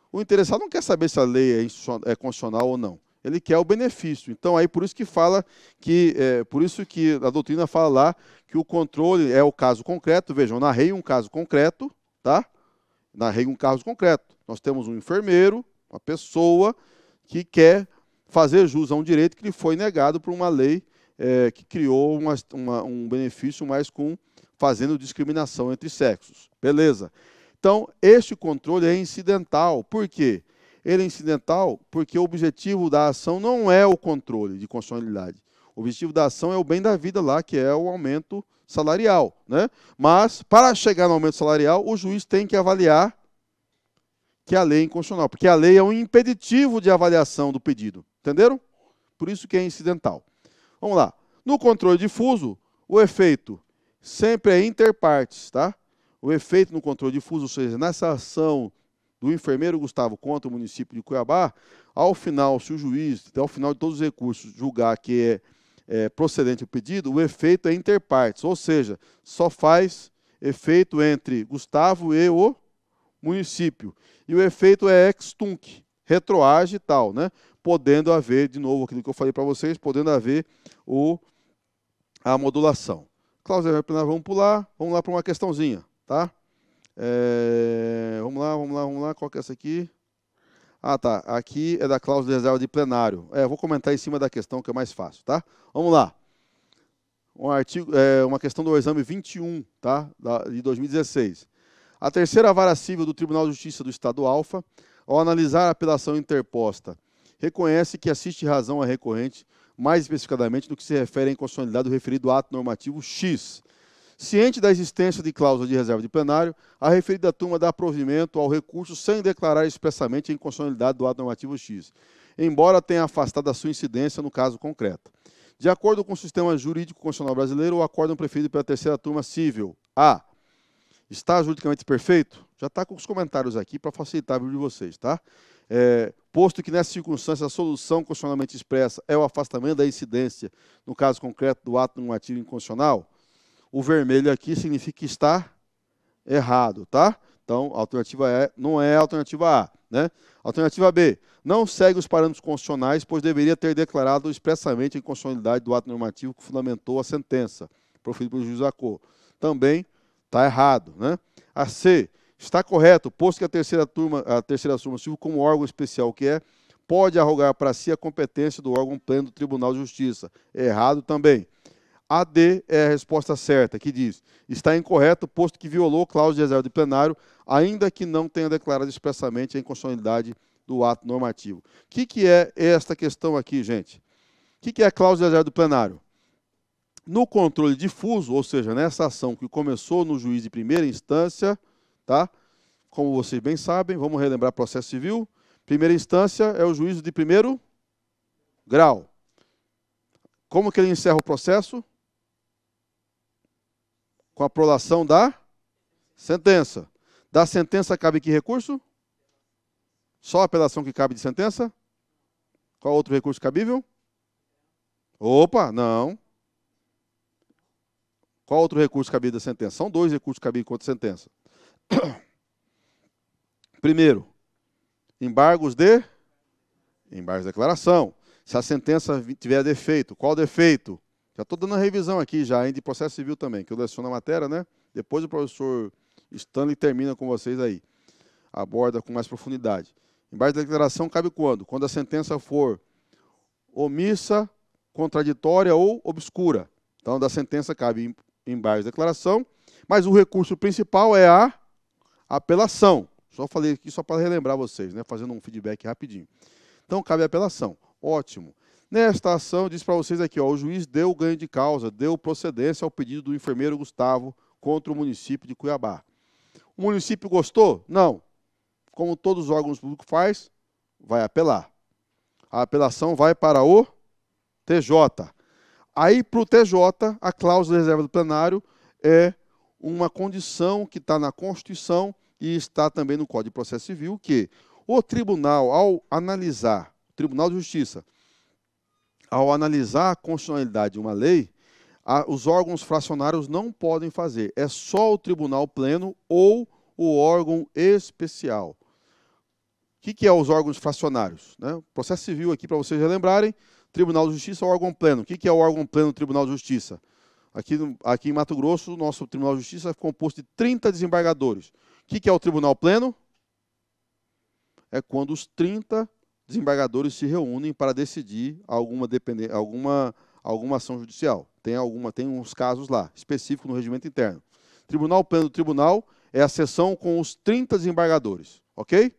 O interessado não quer saber se a lei é constitucional ou não. Ele quer o benefício. Então, aí por isso que fala por isso que a doutrina fala lá que o controle é o caso concreto. Vejam, narrei um caso concreto, tá? Narrei um caso concreto. Nós temos um enfermeiro, uma pessoa que quer fazer jus a um direito que lhe foi negado por uma lei que criou um benefício, mas fazendo discriminação entre sexos. Beleza. Então, este controle é incidental. Por quê? Ele é incidental porque o objetivo da ação não é o controle de constitucionalidade. O objetivo da ação é o bem da vida lá, que é o aumento salarial, né? Mas, para chegar no aumento salarial, o juiz tem que avaliar que a lei é inconstitucional, porque a lei é um impeditivo de avaliação do pedido. Entenderam? Por isso que é incidental. Vamos lá. No controle difuso, o efeito sempre é inter partes, tá? o efeito no controle difuso, ou seja, nessa ação do enfermeiro Gustavo contra o município de Cuiabá, ao final, se o juiz, até o final de todos os recursos, julgar que é procedente o pedido, o efeito é inter partes, ou seja, só faz efeito entre Gustavo e o município. E o efeito é ex tunc, retroage e tal, né? Podendo haver, de novo, aquilo que eu falei para vocês, podendo haver a modulação. Cláusula plenar, vamos lá para uma questãozinha, tá? Vamos lá, qual que é essa aqui? Ah, tá, aqui é da cláusula de reserva de plenário. Vou comentar em cima da questão que é mais fácil, tá? Vamos lá. Uma questão do exame 21, tá? De 2016. A terceira vara civil do Tribunal de Justiça do Estado Alfa, ao analisar a apelação interposta, reconhece que assiste razão a recorrente, mais especificadamente no que se refere à inconstitucionalidade do referido ato normativo X. Ciente da existência de cláusula de reserva de plenário, a referida turma dá provimento ao recurso sem declarar expressamente a inconstitucionalidade do ato normativo X, embora tenha afastado a sua incidência no caso concreto. De acordo com o sistema jurídico constitucional brasileiro, o acórdão preferido pela terceira turma civil. A. Está juridicamente perfeito? Já está com os comentários aqui para facilitar a vida de vocês, tá? Posto que nessa circunstância a solução constitucionalmente expressa é o afastamento da incidência, no caso concreto do ato normativo inconstitucional, o vermelho aqui significa que está errado, tá? Então, a alternativa E não é a alternativa A, né? Alternativa B, não segue os parâmetros constitucionais, pois deveria ter declarado expressamente a inconstitucionalidade do ato normativo que fundamentou a sentença, proferida pelo juiz da Cor. Também está errado, né? A C, está correto, posto que a terceira turma civil, como órgão especial que é, pode arrogar para si a competência do órgão pleno do Tribunal de Justiça. Errado também. A D é a resposta certa, que diz, está incorreto, posto que violou a cláusula de reserva de plenário, ainda que não tenha declarado expressamente a inconstitucionalidade do ato normativo. O que é esta questão aqui, gente? O que é a cláusula de reserva do plenário? No controle difuso, ou seja, nessa ação que começou no juiz de primeira instância, tá? Como vocês bem sabem, vamos relembrar processo civil. Primeira instância é o juízo de primeiro grau. Como que ele encerra o processo? Com a prolação da sentença. Da sentença cabe que recurso? Só a apelação que cabe de sentença? Qual outro recurso cabível? Opa, não. Qual outro recurso cabível da sentença? São dois recursos cabíveis contra a sentença. Primeiro, embargos de declaração. Se a sentença tiver defeito, qual defeito? Já estou dando a revisão aqui já, hein, de processo civil também, que eu leciono a matéria, né? Depois o professor Stanley termina com vocês aí. Aborda com mais profundidade. Embargo de declaração cabe quando? Quando a sentença for omissa, contraditória ou obscura. Então, da sentença cabe embargo de declaração, mas o recurso principal é a apelação. Só falei aqui só para relembrar vocês, né? Fazendo um feedback rapidinho. Então, cabe a apelação. Ótimo. Nesta ação, diz para vocês aqui, ó, o juiz deu ganho de causa, deu procedência ao pedido do enfermeiro Gustavo contra o município de Cuiabá. O município gostou? Não. Como todos os órgãos públicos faz, vai apelar. A apelação vai para o TJ. Aí, para o TJ, a cláusula de reserva do plenário é uma condição que está na Constituição e está também no Código de Processo Civil, que o tribunal, ao analisar, o Tribunal de Justiça, ao analisar a constitucionalidade de uma lei, os órgãos fracionários não podem fazer. É só o Tribunal Pleno ou o órgão especial. O que é os órgãos fracionários? Né? Processo civil aqui, para vocês relembrarem, Tribunal de Justiça é o órgão pleno. O que é o órgão pleno do Tribunal de Justiça? Aqui em Mato Grosso, o nosso Tribunal de Justiça é composto de 30 desembargadores. O que é o Tribunal Pleno? É quando os 30 desembargadores se reúnem para decidir alguma ação judicial. Tem uns casos lá, específicos no regimento interno. Tribunal Pleno do Tribunal é a sessão com os 30 desembargadores, ok?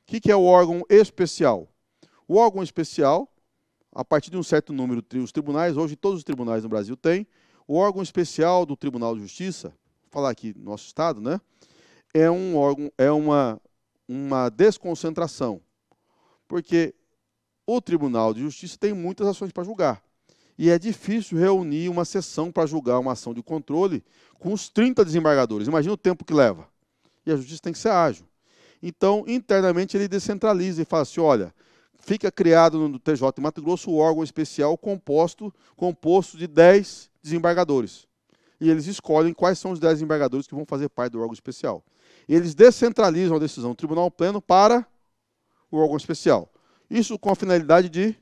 O que é o órgão especial? O órgão especial, a partir de um certo número de tribunais, hoje todos os tribunais no Brasil têm, o órgão especial do Tribunal de Justiça, vou falar aqui no nosso estado, né? É um órgão, uma desconcentração. Porque o Tribunal de Justiça tem muitas ações para julgar. E é difícil reunir uma sessão para julgar uma ação de controle com os 30 desembargadores. Imagina o tempo que leva. E a justiça tem que ser ágil. Então, internamente, ele descentraliza e fala assim, olha, fica criado no TJ de Mato Grosso o órgão especial composto de 10 desembargadores. E eles escolhem quais são os 10 desembargadores que vão fazer parte do órgão especial. E eles descentralizam a decisão do Tribunal Pleno para o órgão especial. Isso com a finalidade de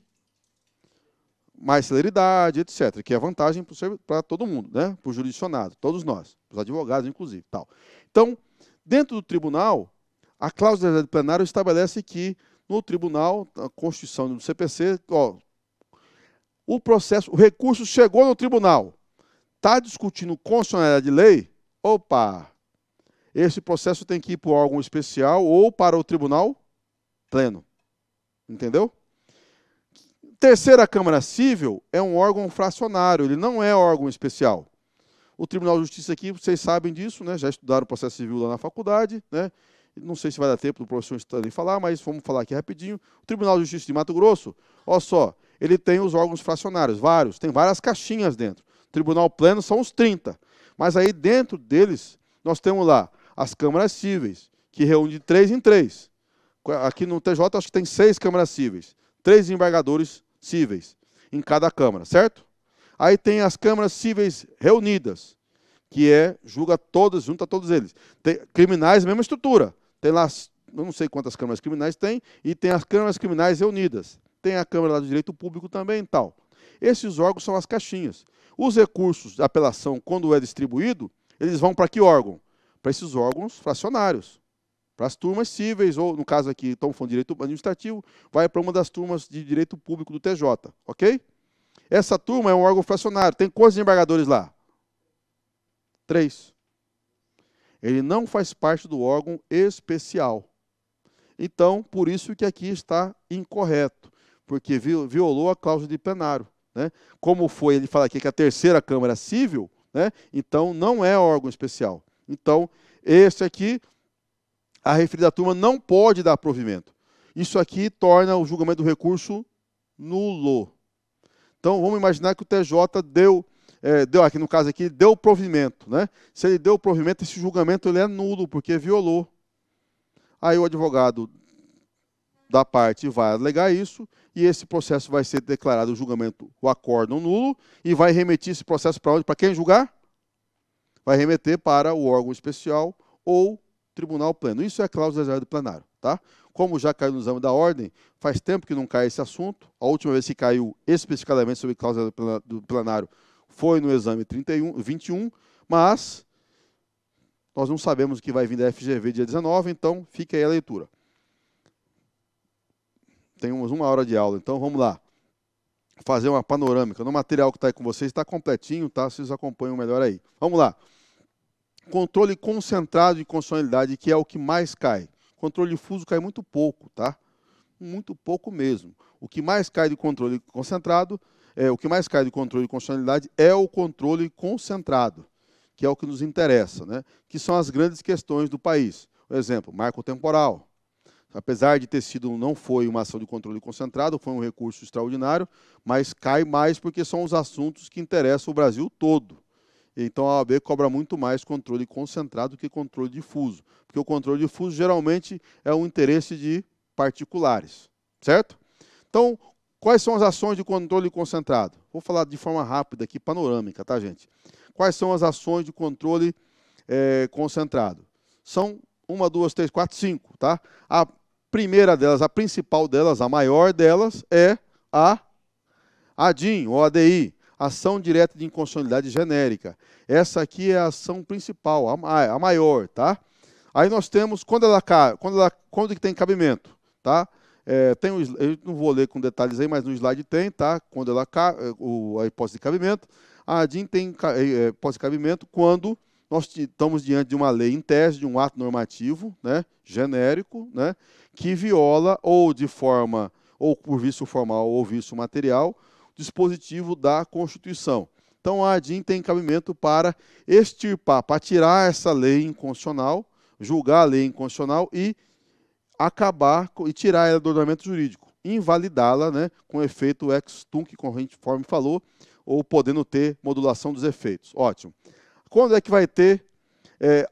mais celeridade, etc., que é vantagem para todo mundo, né? Para o jurisdicionado, todos nós, para os advogados, inclusive. Tal. Então, dentro do tribunal, a cláusula de plenário estabelece que no tribunal, a Constituição do CPC, ó, o recurso chegou no tribunal, está discutindo constitucionalidade de lei, opa, esse processo tem que ir para o órgão especial ou para o tribunal pleno. Entendeu? Terceira Câmara Civil é um órgão fracionário, ele não é órgão especial. O Tribunal de Justiça aqui, vocês sabem disso, né? Já estudaram o processo civil lá na faculdade, né? Não sei se vai dar tempo do professor Stanley falar, mas vamos falar aqui rapidinho. O Tribunal de Justiça de Mato Grosso, olha só, ele tem os órgãos fracionários, vários, tem várias caixinhas dentro. O Tribunal Pleno são os 30. Mas aí dentro deles, nós temos lá as câmaras cíveis, que reúnem de 3 em 3. Aqui no TJ, acho que tem 6 câmaras cíveis, 3 desembargadores cíveis em cada câmara, certo? Aí tem as câmaras cíveis reunidas, que junta todos eles. Tem criminais, mesma estrutura. Tem lá, eu não sei quantas câmaras criminais tem, e tem as câmaras criminais reunidas. Tem a Câmara lá do Direito Público também e tal. Esses órgãos são as caixinhas. Os recursos de apelação, quando é distribuído, eles vão para que órgão? Para esses órgãos fracionários. Para as turmas cíveis, ou no caso aqui, estamos falando de direito administrativo, vai para uma das turmas de direito público do TJ, ok? Essa turma é um órgão fracionário. Tem quantos desembargadores lá? 3. Ele não faz parte do órgão especial. Então, por isso que aqui está incorreto, porque violou a cláusula de plenário, né? Como foi, ele fala aqui que a terceira Câmara Civil, né? Então não é órgão especial. Então, esse aqui, a referida turma não pode dar provimento. Isso aqui torna o julgamento do recurso nulo. Então, vamos imaginar que o TJ deu aqui no caso aqui, deu provimento, né? Se ele deu provimento, esse julgamento ele é nulo, porque violou. Aí o advogado da parte vai alegar isso, e esse processo vai ser declarado o julgamento, o acórdão nulo, e vai remeter esse processo para onde? Para quem julgar? Vai remeter para o órgão especial ou tribunal pleno. Isso é cláusula de plenário, tá? Como já caiu no exame da ordem, faz tempo que não cai esse assunto. A última vez que caiu especificadamente sobre cláusula do plenário foi no exame 21, mas nós não sabemos o que vai vir da FGV dia 19, então fica aí a leitura. Temos 1 hora de aula, então vamos lá. Fazer uma panorâmica. No material que está aí com vocês está completinho, tá? Vocês acompanham melhor aí. Vamos lá. Controle concentrado de constitucionalidade, que é o que mais cai. Controle difuso cai muito pouco, tá? Muito pouco mesmo. O que mais cai de controle concentrado, o que mais cai de controle de constitucionalidade é o controle concentrado, que é o que nos interessa, né? Que são as grandes questões do país. Por exemplo, marco temporal. Apesar de ter sido, não foi uma ação de controle concentrado, foi um recurso extraordinário, mas cai mais porque são os assuntos que interessam o Brasil todo. Então a OAB cobra muito mais controle concentrado do que controle difuso, porque o controle difuso geralmente é um interesse de particulares, certo? Então, quais são as ações de controle concentrado? Vou falar de forma rápida aqui, panorâmica, tá, gente? Quais são as ações de controle concentrado? São 1, 2, 3, 4, 5, tá? A primeira delas, a principal delas, a maior delas é a ADIM, ou ADI, Ação Direta de Inconstitucionalidade Genérica. Essa aqui é a ação principal, a maior, tá? Aí nós temos, quando que tem cabimento, tá? Eu não vou ler com detalhes aí, mas no slide tem, tá? Quando a hipótese de cabimento. A ADIM tem hipótese de cabimento quando nós estamos diante de uma lei em tese, de um ato normativo, né, genérico, né, que viola ou de forma, ou por vício formal ou vício material, dispositivo da Constituição. Então a ADIM tem cabimento para extirpar, para tirar essa lei inconstitucional, julgar a lei inconstitucional e acabar e tirar ela do ordenamento jurídico. invalidá-la, né, com efeito ex-tunc, conforme falou, ou podendo ter modulação dos efeitos. Ótimo. Quando é que vai ter?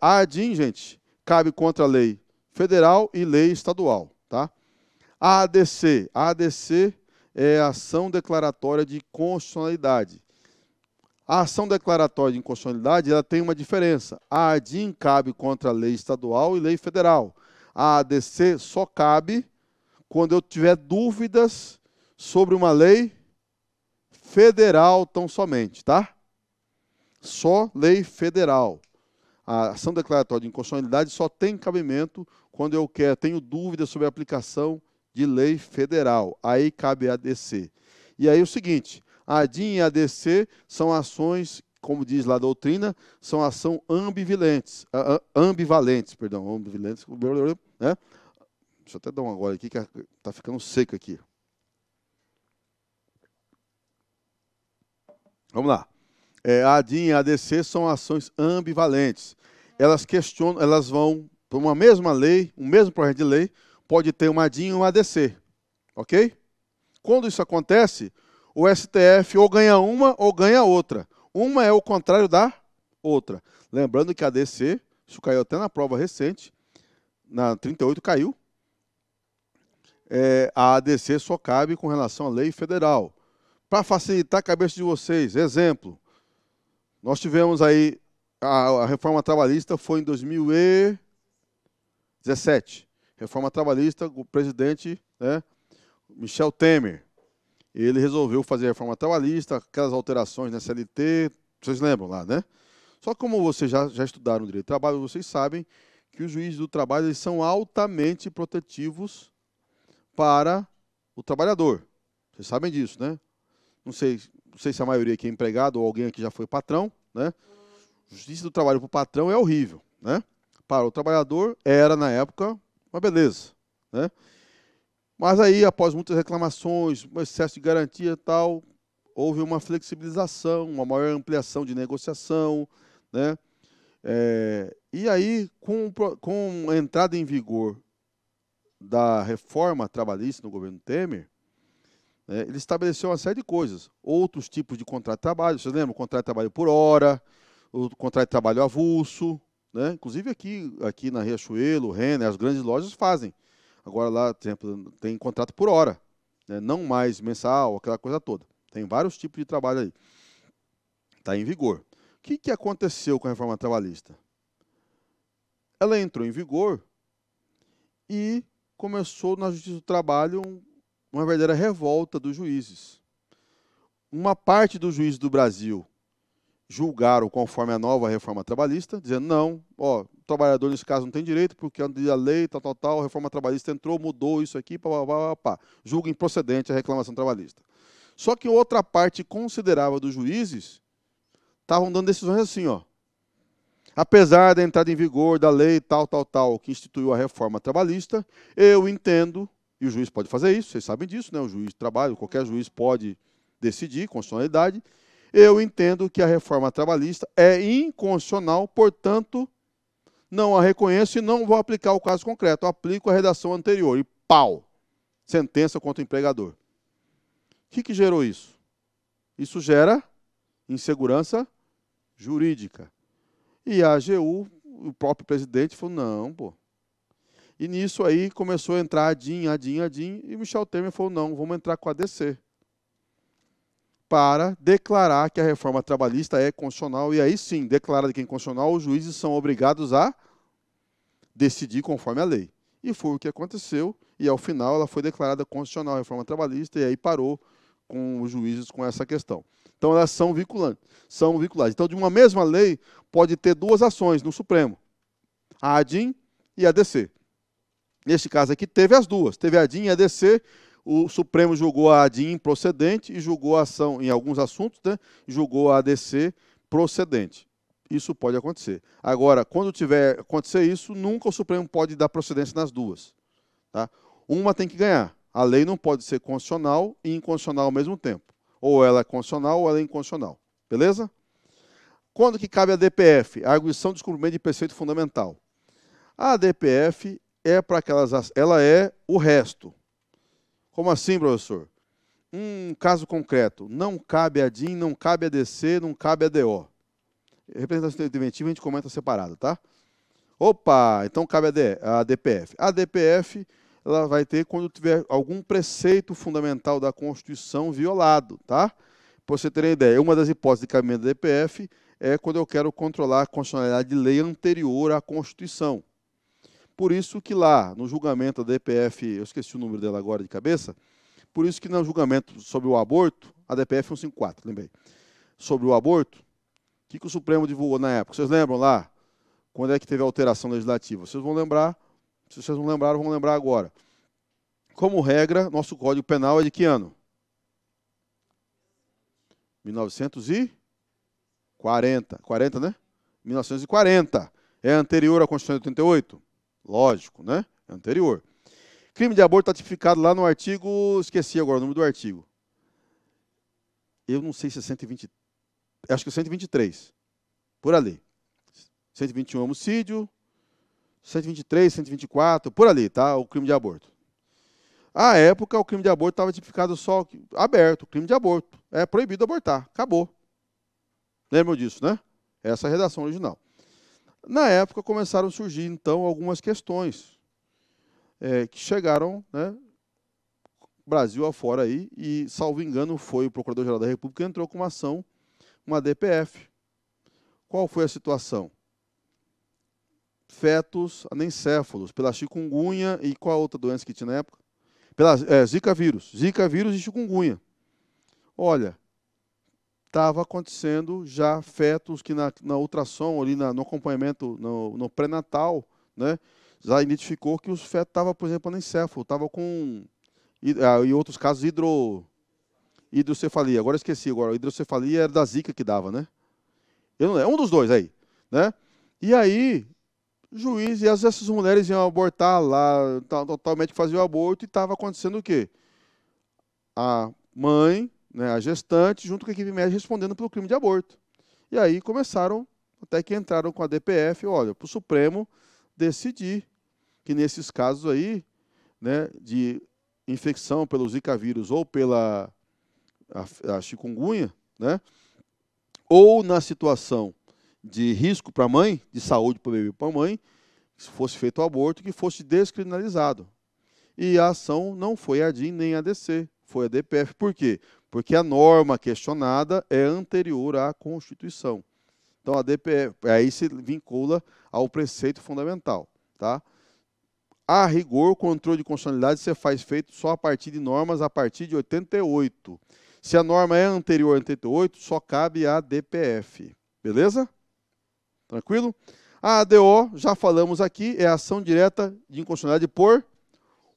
A ADIM, gente, cabe contra a lei federal e lei estadual. Tá? A ADC é a ação declaratória de constitucionalidade. A ação declaratória de inconstitucionalidade ela tem uma diferença. A ADIM cabe contra a lei estadual e lei federal. A ADC só cabe quando eu tiver dúvidas sobre uma lei federal tão somente, tá? Só lei federal. A ação declaratória de inconstitucionalidade só tem cabimento quando eu tenho dúvidas sobre a aplicação de lei federal. Aí cabe a ADC. E aí o seguinte, a ADIM e a ADC são ações, como diz lá a doutrina, são ação ambivalentes, né? Deixa eu até dar uma agora aqui, que está ficando seco aqui. Vamos lá. A ADIM e a ADC são ações ambivalentes. Elas questionam, elas vão por uma mesma lei, um mesmo projeto de lei, pode ter uma ADIM e uma ADC. Ok? Quando isso acontece, o STF ou ganha uma ou ganha outra. Uma é o contrário da outra. Lembrando que a ADC, isso caiu até na prova recente, na 38 caiu, a ADC só cabe com relação à lei federal. Para facilitar a cabeça de vocês, exemplo, nós tivemos aí, a reforma trabalhista foi em 2017. Reforma trabalhista, o presidente, né, Michel Temer, ele resolveu fazer a reforma trabalhista, aquelas alterações na CLT, vocês lembram lá, né? Só que como vocês já estudaram direito do trabalho, vocês sabem que os juízes do trabalho eles são altamente protetivos para o trabalhador. Vocês sabem disso, né? Não sei se a maioria aqui é empregado ou alguém aqui já foi patrão, né? Justiça do trabalho para o patrão é horrível, né? Para o trabalhador era, na época, uma beleza, né? Mas aí, após muitas reclamações, um excesso de garantia e tal, houve uma flexibilização, uma maior ampliação de negociação, né? E aí, com a entrada em vigor da reforma trabalhista no governo Temer, ele estabeleceu uma série de coisas. Outros tipos de contrato de trabalho, vocês lembram? Contrato de trabalho por hora, o contrato de trabalho avulso, né? Inclusive aqui na Riachuelo, Renner, as grandes lojas fazem. Agora lá, por exemplo, tem contrato por hora, né? Não mais mensal, aquela coisa toda. Tem vários tipos de trabalho aí. Está em vigor. O que aconteceu com a reforma trabalhista? Ela entrou em vigor e começou na Justiça do Trabalho uma verdadeira revolta dos juízes. Uma parte dos juízes do Brasil julgaram conforme a nova reforma trabalhista, dizendo, não, o trabalhador nesse caso não tem direito, porque a lei, a reforma trabalhista entrou, mudou isso aqui, julga improcedente a reclamação trabalhista. Só que outra parte considerável dos juízes estavam dando decisões assim, apesar da entrada em vigor da lei que instituiu a reforma trabalhista, eu entendo, e o juiz pode fazer isso, vocês sabem disso, né? O juiz de trabalho, qualquer juiz pode decidir, constitucionalidade, eu entendo que a reforma trabalhista é inconstitucional, portanto, não a reconheço e não vou aplicar o caso concreto. Eu aplico a redação anterior e pau! Sentença contra o empregador. O que gerou isso? Isso gera insegurança jurídica. E a AGU, o próprio presidente, falou, não, pô. E nisso aí começou a entrar ADIM, e Michel Temer falou, não, vamos entrar com a ADC. Para declarar que a reforma trabalhista é constitucional, e aí sim, declarada que é inconstitucional, os juízes são obrigados a decidir conforme a lei. E foi o que aconteceu, e ao final ela foi declarada constitucional a reforma trabalhista, e aí parou com os juízes com essa questão. Então elas são vinculantes. Então, de uma mesma lei, pode ter duas ações no Supremo, a ADIM e a ADC. Neste caso aqui, teve as duas, teve a ADIM e a ADC. O Supremo julgou a ADIM improcedente e julgou a ação, em alguns assuntos, né, julgou a ADC procedente. Isso pode acontecer. Agora, quando acontecer isso, nunca o Supremo pode dar procedência nas duas. Tá? Uma tem que ganhar. A lei não pode ser constitucional e inconstitucional ao mesmo tempo. Ou ela é constitucional ou ela é inconstitucional. Beleza? Quando que cabe a DPF? A arguição de descumprimento de preceito fundamental. A DPF é para aquelas... Ela é o resto. Como assim, professor? Um caso concreto, não cabe a DIN, não cabe a DC, não cabe a DO. Representação interventiva a gente comenta separado, tá? Opa, então cabe a DPF. A DPF ela vai ter quando tiver algum preceito fundamental da Constituição violado, tá? Para você ter uma ideia, uma das hipóteses de cabimento da DPF é quando eu quero controlar a constitucionalidade de lei anterior à Constituição. Por isso que lá, no julgamento da DPF, eu esqueci o número dela agora de cabeça, por isso que no julgamento sobre o aborto, a DPF 154, lembrei, sobre o aborto, o que o Supremo divulgou na época? Vocês lembram lá? Quando é que teve a alteração legislativa? Vocês vão lembrar, se vocês não lembraram, vão lembrar agora. Como regra, nosso Código Penal é de que ano? 1940. 40, né? 1940. É anterior à Constituição de 88? Lógico, né? É anterior. Crime de aborto está tipificado lá no artigo... Esqueci agora o número do artigo. Eu não sei se é 120... Acho que é 123. Por ali. 121 homicídio, 123, 124, por ali, tá? O crime de aborto. À época, o crime de aborto estava tipificado só aberto, crime de aborto. É proibido abortar, acabou. Lembram disso, né? Essa é a redação original. Na época, começaram a surgir, então, algumas questões que chegaram, né, Brasil afora aí, e, salvo engano, foi o Procurador-Geral da República que entrou com uma ação, uma DPF. Qual foi a situação? Fetos anencéfalos, pela chikungunya e qual a outra doença que tinha na época? Pela Zika vírus e chikungunya. Olha, estava acontecendo já fetos que na ultrassom, ali no acompanhamento, no pré-natal, né, já identificou que os fetos estavam, por exemplo, anencéfalo, estavam com, em outros casos, hidrocefalia. Agora eu esqueci, a hidrocefalia era da Zika que dava, né? Eu não lembro, é um dos dois aí, né? E aí... juiz, e essas mulheres iam abortar lá, totalmente faziam o aborto, e estava acontecendo o quê? A mãe, né, a gestante, junto com a equipe médica, respondendo pelo crime de aborto. E aí começaram, até que entraram com a DPF, olha, para o Supremo decidir que nesses casos aí, né, de infecção pelo Zika vírus ou pela a chikungunya, né, ou na situação de risco para a mãe, de saúde para o bebê e para a mãe, se fosse feito o aborto, que fosse descriminalizado. E a ação não foi a DIN nem a DC, foi a DPF. Por quê? Porque a norma questionada é anterior à Constituição. Então a DPF, aí se vincula ao preceito fundamental. Tá? A rigor, o controle de constitucionalidade você faz feito só a partir de normas a partir de 88. Se a norma é anterior a 88, só cabe a DPF. Beleza? Tranquilo? A ADO, já falamos aqui, é a ação direta de inconstitucionalidade por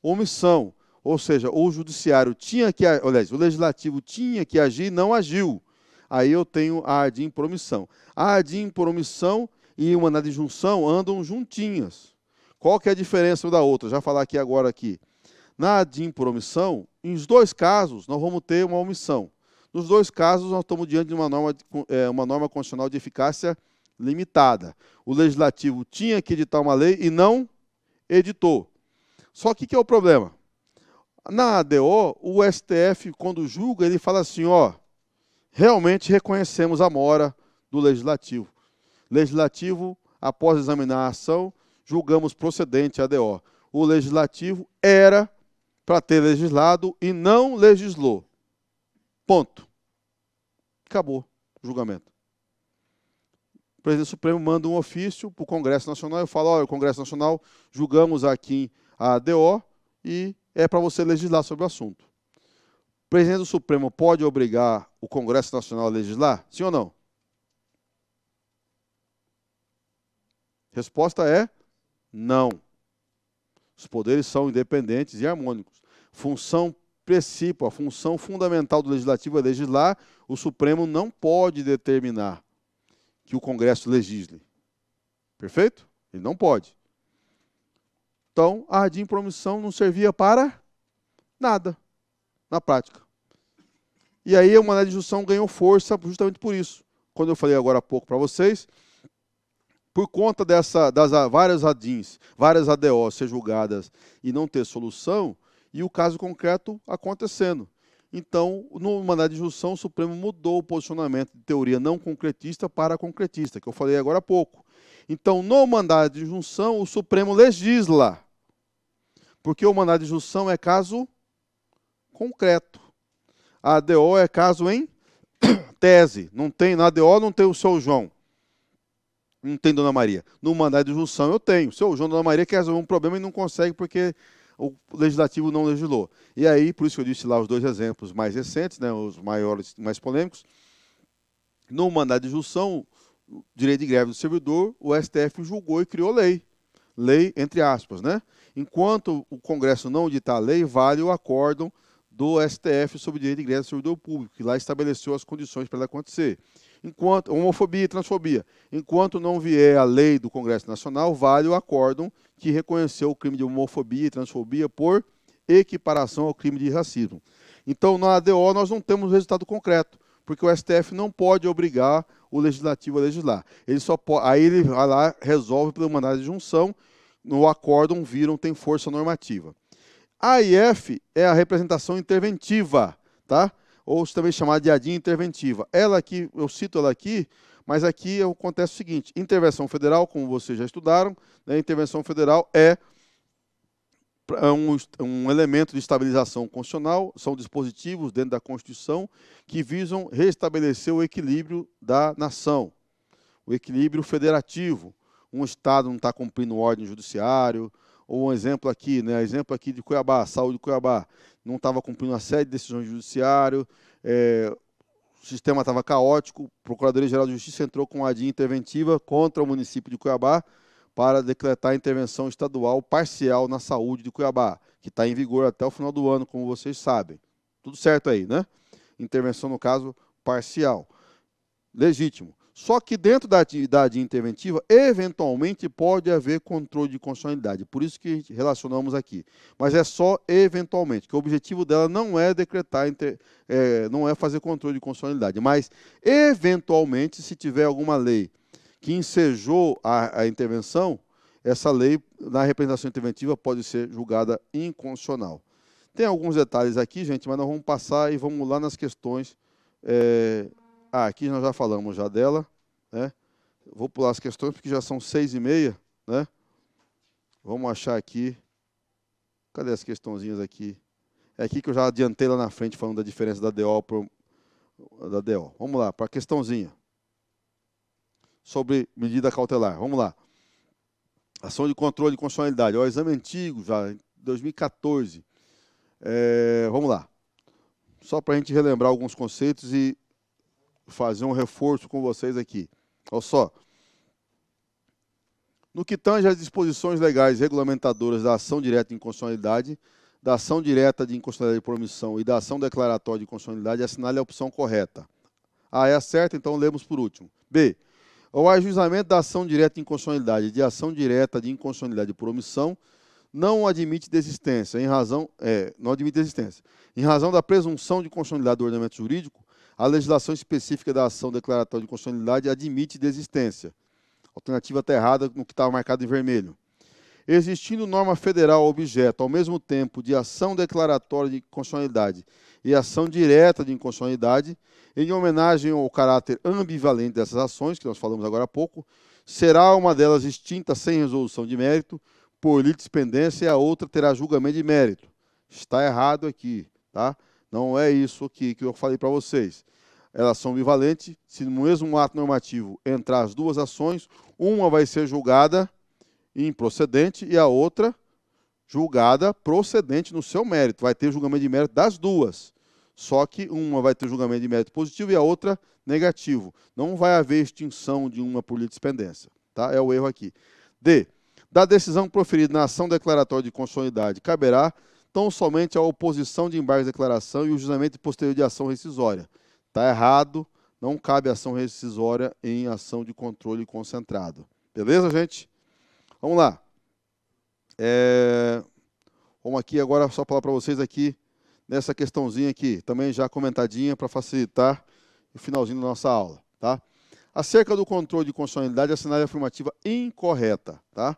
omissão. Ou seja, o judiciário tinha que, aliás, o legislativo tinha que agir e não agiu. Aí eu tenho a ADIM por omissão. A ADIM por omissão e uma na disjunção andam juntinhas. Qual que é a diferença uma da outra? Já falar aqui agora aqui. Na ADIM por omissão, nos dois casos, nós vamos ter uma omissão. Nos dois casos, nós estamos diante de uma norma constitucional de eficácia limitada. O legislativo tinha que editar uma lei e não editou. Só que o que é o problema? Na ADO, o STF, quando julga, ele fala assim, ó, realmente reconhecemos a mora do legislativo. Legislativo, após examinar a ação, julgamos procedente a ADO. O legislativo era para ter legislado e não legislou. Ponto. Acabou o julgamento. O presidente Supremo manda um ofício para o Congresso Nacional e fala, olha, o Congresso Nacional, julgamos aqui a ADO e é para você legislar sobre o assunto. O presidente do Supremo pode obrigar o Congresso Nacional a legislar? Sim ou não? Resposta é não. Os poderes são independentes e harmônicos. Função princípio, a função fundamental do Legislativo é legislar, o Supremo não pode determinar que o Congresso legisle. Perfeito? Ele não pode. Então, a ADIM por omissão não servia para nada, na prática. E aí a maneira de discussão ganhou força justamente por isso. Quando eu falei agora há pouco para vocês, por conta das várias ADIMs, várias ADOs ser julgadas e não ter solução, e o caso concreto acontecendo. Então, no mandado de injunção, o Supremo mudou o posicionamento de teoria não concretista para concretista, que eu falei agora há pouco. Então, no mandado de injunção, o Supremo legisla, porque o mandado de injunção é caso concreto. A ADO é caso em tese. Não tem, na ADO não tem o seu João, não tem Dona Maria. No mandado de injunção eu tenho. O seu João e Dona Maria quer resolver um problema e não consegue porque o legislativo não legislou. E aí, por isso que eu disse lá os dois exemplos mais recentes, né, os maiores, mais polêmicos. No mandado de injunção, direito de greve do servidor, o STF julgou e criou lei. Lei, entre aspas, né? Enquanto o Congresso não ditar a lei, vale o acórdão do STF sobre o direito de greve do servidor público, que lá estabeleceu as condições para ela acontecer. Enquanto homofobia e transfobia, enquanto não vier a lei do Congresso Nacional, vale o acórdão que reconheceu o crime de homofobia e transfobia por equiparação ao crime de racismo. Então, na ADO, nós não temos resultado concreto, porque o STF não pode obrigar o legislativo a legislar. Ele só pode, aí ele vai lá, resolve pelo mandado de injunção, no acórdão viram, tem força normativa. A AIF é a representação interventiva, tá? Ou também chamada de ADIM interventiva. Ela aqui, eu cito ela aqui, mas aqui acontece o seguinte: intervenção federal, como vocês já estudaram, né, intervenção federal é um elemento de estabilização constitucional, são dispositivos dentro da Constituição que visam restabelecer o equilíbrio da nação, o equilíbrio federativo. Um Estado não está cumprindo ordem judiciário, ou um exemplo aqui, né? Exemplo aqui de Cuiabá, saúde de Cuiabá, não estava cumprindo uma série de decisões do judiciário, o sistema estava caótico, a Procuradoria-Geral de Justiça entrou com uma ADIM interventiva contra o município de Cuiabá para decretar intervenção estadual parcial na saúde de Cuiabá, que está em vigor até o final do ano, como vocês sabem. Tudo certo aí, né? Intervenção, no caso, parcial. Legítimo. Só que dentro da atividade interventiva, eventualmente pode haver controle de constitucionalidade. Por isso que relacionamos aqui. Mas é só eventualmente, que o objetivo dela não é decretar, não é fazer controle de constitucionalidade. Mas, eventualmente, se tiver alguma lei que ensejou a intervenção, essa lei, na representação interventiva, pode ser julgada inconstitucional. Tem alguns detalhes aqui, gente, mas nós vamos passar e vamos lá nas questões. Aqui nós já falamos já dela, né? Vou pular as questões porque já são 6h30, né? Vamos achar aqui. Cadê as questãozinhas aqui? É aqui que eu já adiantei lá na frente falando da diferença da DO da DO. Vamos lá, para a questãozinha sobre medida cautelar. Vamos lá. Ação de controle de constitucionalidade. Ó, exame antigo, já, 2014. Vamos lá. Só para a gente relembrar alguns conceitos e fazer um reforço com vocês aqui. Olha só. No que tange às disposições legais regulamentadoras da ação direta de inconstitucionalidade, da ação direta de inconstitucionalidade por omissão e da ação declaratória de inconstitucionalidade, assinale a opção correta. A é a certa, então lemos por último. B. O ajuizamento da ação direta de inconstitucionalidade e de ação direta de inconstitucionalidade por omissão não admite desistência, não admite desistência. Em razão da presunção de constitucionalidade do ordenamento jurídico, a legislação específica da ação declaratória de constitucionalidade admite desistência. A alternativa está errada no que estava marcado em vermelho. Existindo norma federal objeto, ao mesmo tempo, de ação declaratória de constitucionalidade e ação direta de inconstitucionalidade, em homenagem ao caráter ambivalente dessas ações, que nós falamos agora há pouco, será uma delas extinta sem resolução de mérito, por litispendência, e a outra terá julgamento de mérito. Está errado aqui, tá? Não é isso aqui que eu falei para vocês. Elas são ambivalentes. Se no mesmo ato normativo entrar as duas ações, uma vai ser julgada improcedente e a outra julgada procedente no seu mérito. Vai ter julgamento de mérito das duas. Só que uma vai ter julgamento de mérito positivo e a outra negativo. Não vai haver extinção de uma por litispendência. Tá? É o erro aqui. D. Da decisão proferida na ação declaratória de constitucionalidade, caberá tão somente a oposição de embargo de declaração e o julgamento posterior de ação rescisória. Está errado, não cabe ação rescisória em ação de controle concentrado. Beleza, gente? Vamos lá. Vamos aqui agora só falar para vocês aqui, nessa questãozinha aqui, também já comentadinha para facilitar o finalzinho da nossa aula. Tá? Acerca do controle de constitucionalidade, assinale a afirmativa incorreta. Tá?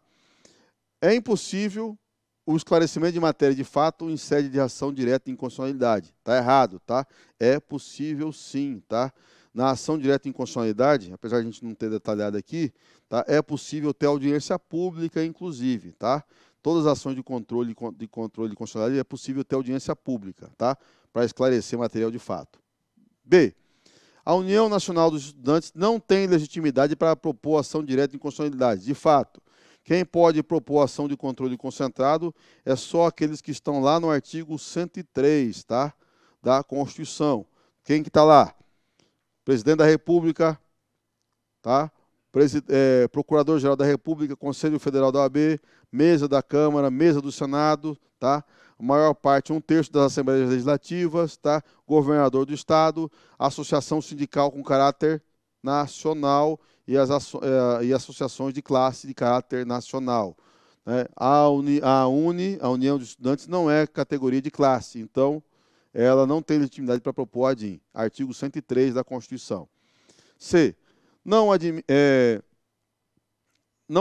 É impossível o esclarecimento de matéria de fato em sede de ação direta de inconstitucionalidade. Está errado, tá? É possível sim, tá? Na ação direta de inconstitucionalidade, apesar de a gente não ter detalhado aqui, tá? É possível ter audiência pública, inclusive, tá? Todas as ações de controle de constitucionalidade é possível ter audiência pública, tá? Para esclarecer material de fato. B. A União Nacional dos Estudantes não tem legitimidade para propor ação direta de inconstitucionalidade. De fato, quem pode propor ação de controle concentrado é só aqueles que estão lá no artigo 103, tá? Da Constituição. Quem que está lá? Presidente da República, tá? Procurador-Geral da República, Conselho Federal da OAB, mesa da Câmara, mesa do Senado, tá? A maior parte, 1/3 das Assembleias Legislativas, tá? Governador do Estado, associação sindical com caráter nacional e associações de classe de caráter nacional. Né? A União dos Estudantes, não é categoria de classe, então ela não tem legitimidade para propor a ADIM. Artigo 103 da Constituição. C. Não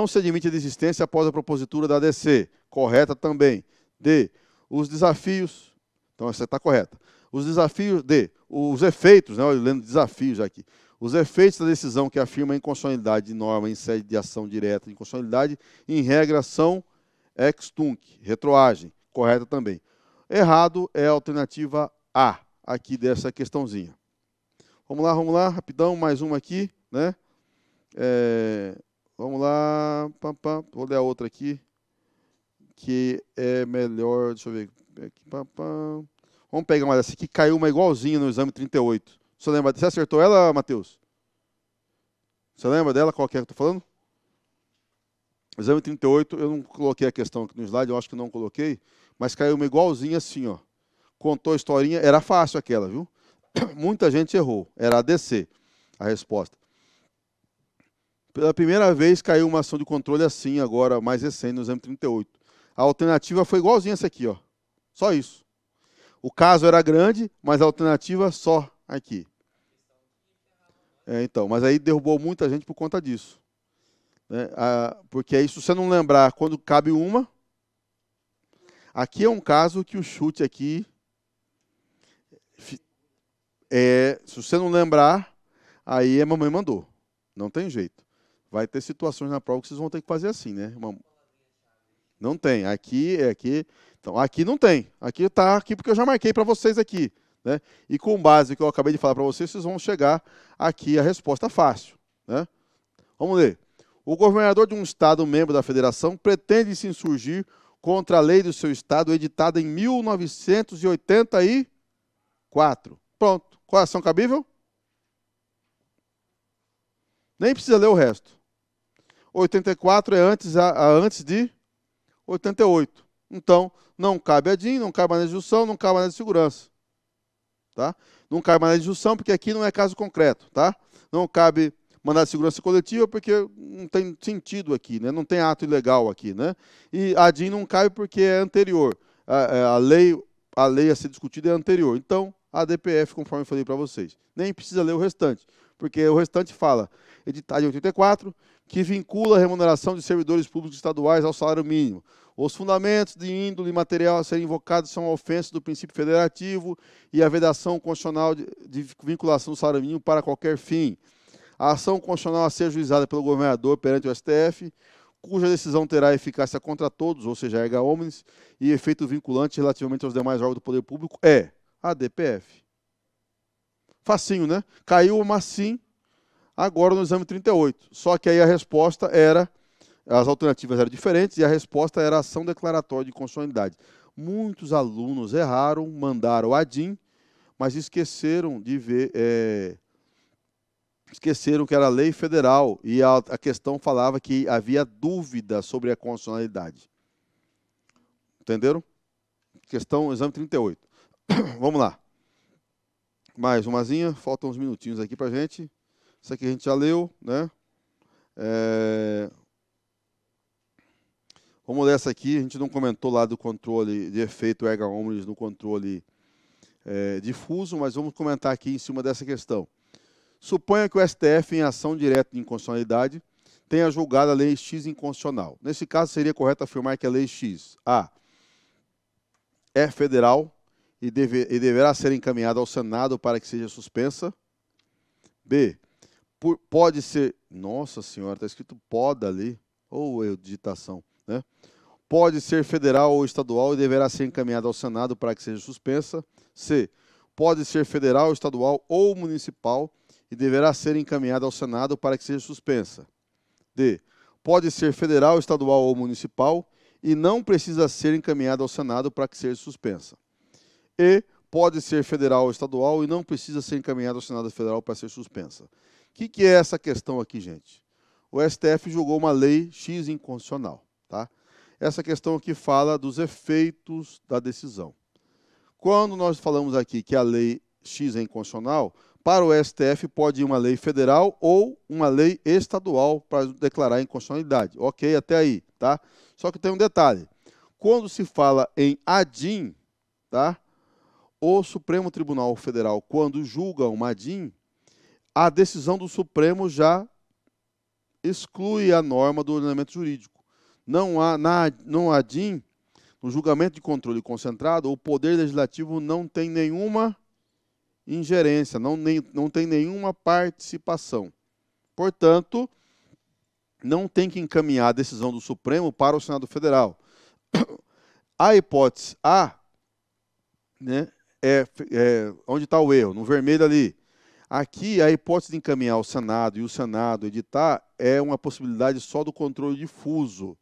se admite a desistência após a propositura da ADC. Correta também. D. Os desafios. Então, essa está correta. Os desafios. D. Os efeitos, né? Eu lendo desafios aqui. Os efeitos da decisão que afirma a inconstitucionalidade de norma em sede de ação direta de inconstitucionalidade, em regra, são ex tunc, retroagem. Correta também. Errado é a alternativa A, aqui dessa questãozinha. Vamos lá, rapidão, mais uma aqui, né? Vamos lá, vou ler a outra aqui, que é melhor, deixa eu ver. Vamos pegar uma dessa aqui, caiu uma igualzinha no exame 38. Você lembra? Você acertou ela, Matheus? Você lembra dela? Qual que é que eu estou falando? Exame 38, eu não coloquei a questão aqui no slide, eu acho que não coloquei, mas caiu uma igualzinha assim, ó. Contou a historinha, era fácil aquela, viu? Muita gente errou, era ADC a resposta. Pela primeira vez caiu uma ação de controle assim, agora mais recente, no exame 38. A alternativa foi igualzinha essa aqui, ó. Só isso. O caso era grande, mas a alternativa só aqui. Então, mas aí derrubou muita gente por conta disso. Né? Porque aí, se você não lembrar, quando cabe uma... Aqui é um caso que o chute aqui... se você não lembrar, aí a mamãe mandou. Não tem jeito. Vai ter situações na prova que vocês vão ter que fazer assim, né? Não tem. Aqui. Então, aqui não tem. Aqui está aqui porque eu já marquei para vocês aqui. Né? E com base no que eu acabei de falar para vocês, vocês vão chegar aqui a resposta fácil. Né? Vamos ler. O governador de um estado membro da federação pretende se insurgir contra a lei do seu estado editada em 1984. Pronto. Qual é a ação cabível? Nem precisa ler o resto. 84 é antes de 88. Então, não cabe a DIN, não cabe a maneira de junção, não cabe a maneira de segurança. Tá? Não cabe maneira de junção, porque aqui não é caso concreto. Tá? Não cabe mandado de segurança coletiva, porque não tem sentido aqui, né? Não tem ato ilegal aqui. Né? E a DIN não cabe porque é anterior. A lei a ser discutida é anterior. Então, a DPF, conforme eu falei para vocês. Nem precisa ler o restante, porque o restante fala, editada em 84, que vincula a remuneração de servidores públicos estaduais ao salário mínimo. Os fundamentos de índole material a serem invocados são a ofensa do princípio federativo e a vedação constitucional de vinculação do salário mínimo para qualquer fim. A ação constitucional a ser ajuizada pelo governador perante o STF, cuja decisão terá eficácia contra todos, ou seja, erga omnes, e efeito vinculante relativamente aos demais órgãos do poder público, é a DPF. Facinho, né? Caiu uma sim agora no exame 38. Só que aí a resposta era, as alternativas eram diferentes, e a resposta era ação declaratória de constitucionalidade. Muitos alunos erraram, mandaram a DIN, mas esqueceram de ver, esqueceram que era lei federal, e a questão falava que havia dúvida sobre a constitucionalidade. Entenderam? Questão, exame 38. Vamos lá. Mais umazinha, faltam uns minutinhos aqui para a gente. Isso aqui a gente já leu, né? Vamos ler essa aqui, a gente não comentou lá do controle de efeito erga omnes no controle difuso, mas vamos comentar aqui em cima dessa questão. Suponha que o STF, em ação direta de inconstitucionalidade, tenha julgado a lei X inconstitucional. Nesse caso, seria correto afirmar que a lei X, A, é federal e deverá ser encaminhada ao Senado para que seja suspensa. B, pode ser... Nossa senhora, está escrito pode ali. Ou erro de digitação, né? Pode ser federal ou estadual e deverá ser encaminhada ao Senado para que seja suspensa. C, pode ser federal, estadual ou municipal e deverá ser encaminhada ao Senado para que seja suspensa. D, pode ser federal, estadual ou municipal e não precisa ser encaminhada ao Senado para que seja suspensa. E, pode ser federal ou estadual e não precisa ser encaminhada ao Senado Federal para ser suspensa. O que é essa questão aqui, gente? O STF julgou uma lei X inconstitucional, tá? Essa questão aqui fala dos efeitos da decisão. Quando nós falamos aqui que a lei X é inconstitucional, para o STF pode ir uma lei federal ou uma lei estadual para declarar inconstitucionalidade. Ok, até aí, tá? Só que tem um detalhe. Quando se fala em ADIM, tá? O Supremo Tribunal Federal, quando julga uma ADIM, a decisão do Supremo já exclui a norma do ordenamento jurídico. Não há ADIM, no julgamento de controle concentrado, o Poder Legislativo não tem nenhuma ingerência, não tem nenhuma participação. Portanto, não tem que encaminhar a decisão do Supremo para o Senado Federal. A hipótese A, né, onde está o erro? No vermelho ali. Aqui, a hipótese de encaminhar ao Senado e o Senado editar é uma possibilidade só do controle difuso.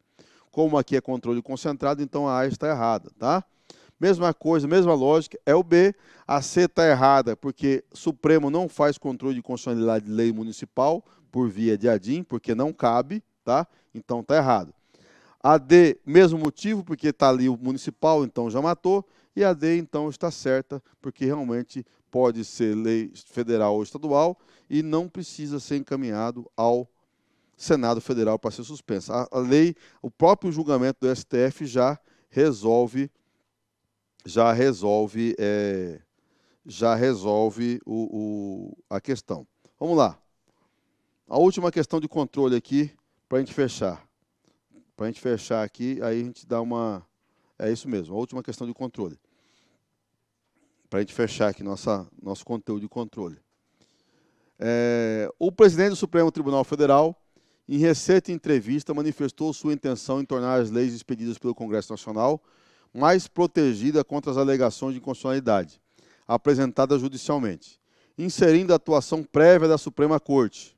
Como aqui é controle concentrado, então a A está errada, tá? Mesma coisa, mesma lógica, é o B. A C está errada, porque Supremo não faz controle de constitucionalidade de lei municipal por via de ADIM, porque não cabe, tá? Então está errado. A D, mesmo motivo, porque está ali o municipal, então já matou. E a D, então, está certa, porque realmente pode ser lei federal ou estadual e não precisa ser encaminhado ao Senado Federal para ser suspensa. A lei, o próprio julgamento do STF já resolve a questão. Vamos lá. A última questão de controle aqui, para a gente fechar. Para a gente fechar aqui, aí a gente dá uma... É isso mesmo, a última questão de controle. Para a gente fechar aqui nosso conteúdo de controle. O presidente do Supremo Tribunal Federal, em recente entrevista, manifestou sua intenção em tornar as leis expedidas pelo Congresso Nacional mais protegidas contra as alegações de inconstitucionalidade apresentadas judicialmente, inserindo a atuação prévia da Suprema Corte.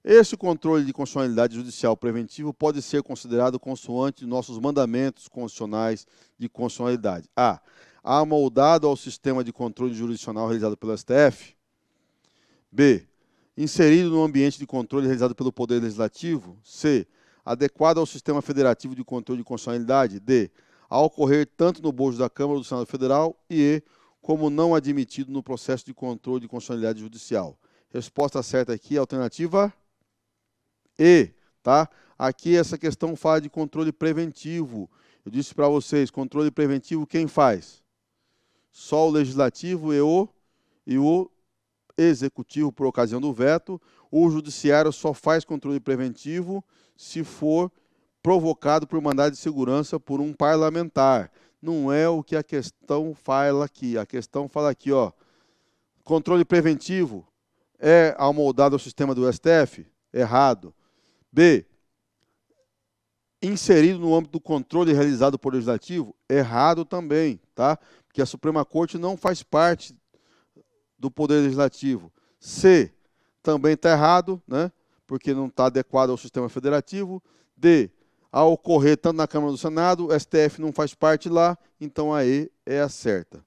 Este controle de constitucionalidade judicial preventivo pode ser considerado consoante nossos mandamentos constitucionais de constitucionalidade. A. Amoldado ao sistema de controle jurisdicional realizado pelo STF. B. Inserido no ambiente de controle realizado pelo Poder Legislativo. C. Adequado ao sistema federativo de controle de constitucionalidade. D. A ocorrer tanto no bojo da Câmara ou do Senado Federal. E E. Como não admitido no processo de controle de constitucionalidade judicial. Resposta certa aqui, alternativa E, tá? Aqui essa questão fala de controle preventivo. Eu disse para vocês, controle preventivo quem faz? Só o Legislativo e o Executivo por ocasião do veto. O Judiciário só faz controle preventivo se for provocado por mandado de segurança por um parlamentar. Não é o que a questão fala aqui. A questão fala aqui, ó, controle preventivo é amoldado ao sistema do STF? Errado. B. Inserido no âmbito do controle realizado por Legislativo? Errado também, tá? Porque a Suprema Corte não faz parte do Poder Legislativo. C. Também está errado, né? Porque não está adequado ao sistema federativo. D. Ao ocorrer tanto na Câmara do Senado, o STF não faz parte lá, então a E é a certa.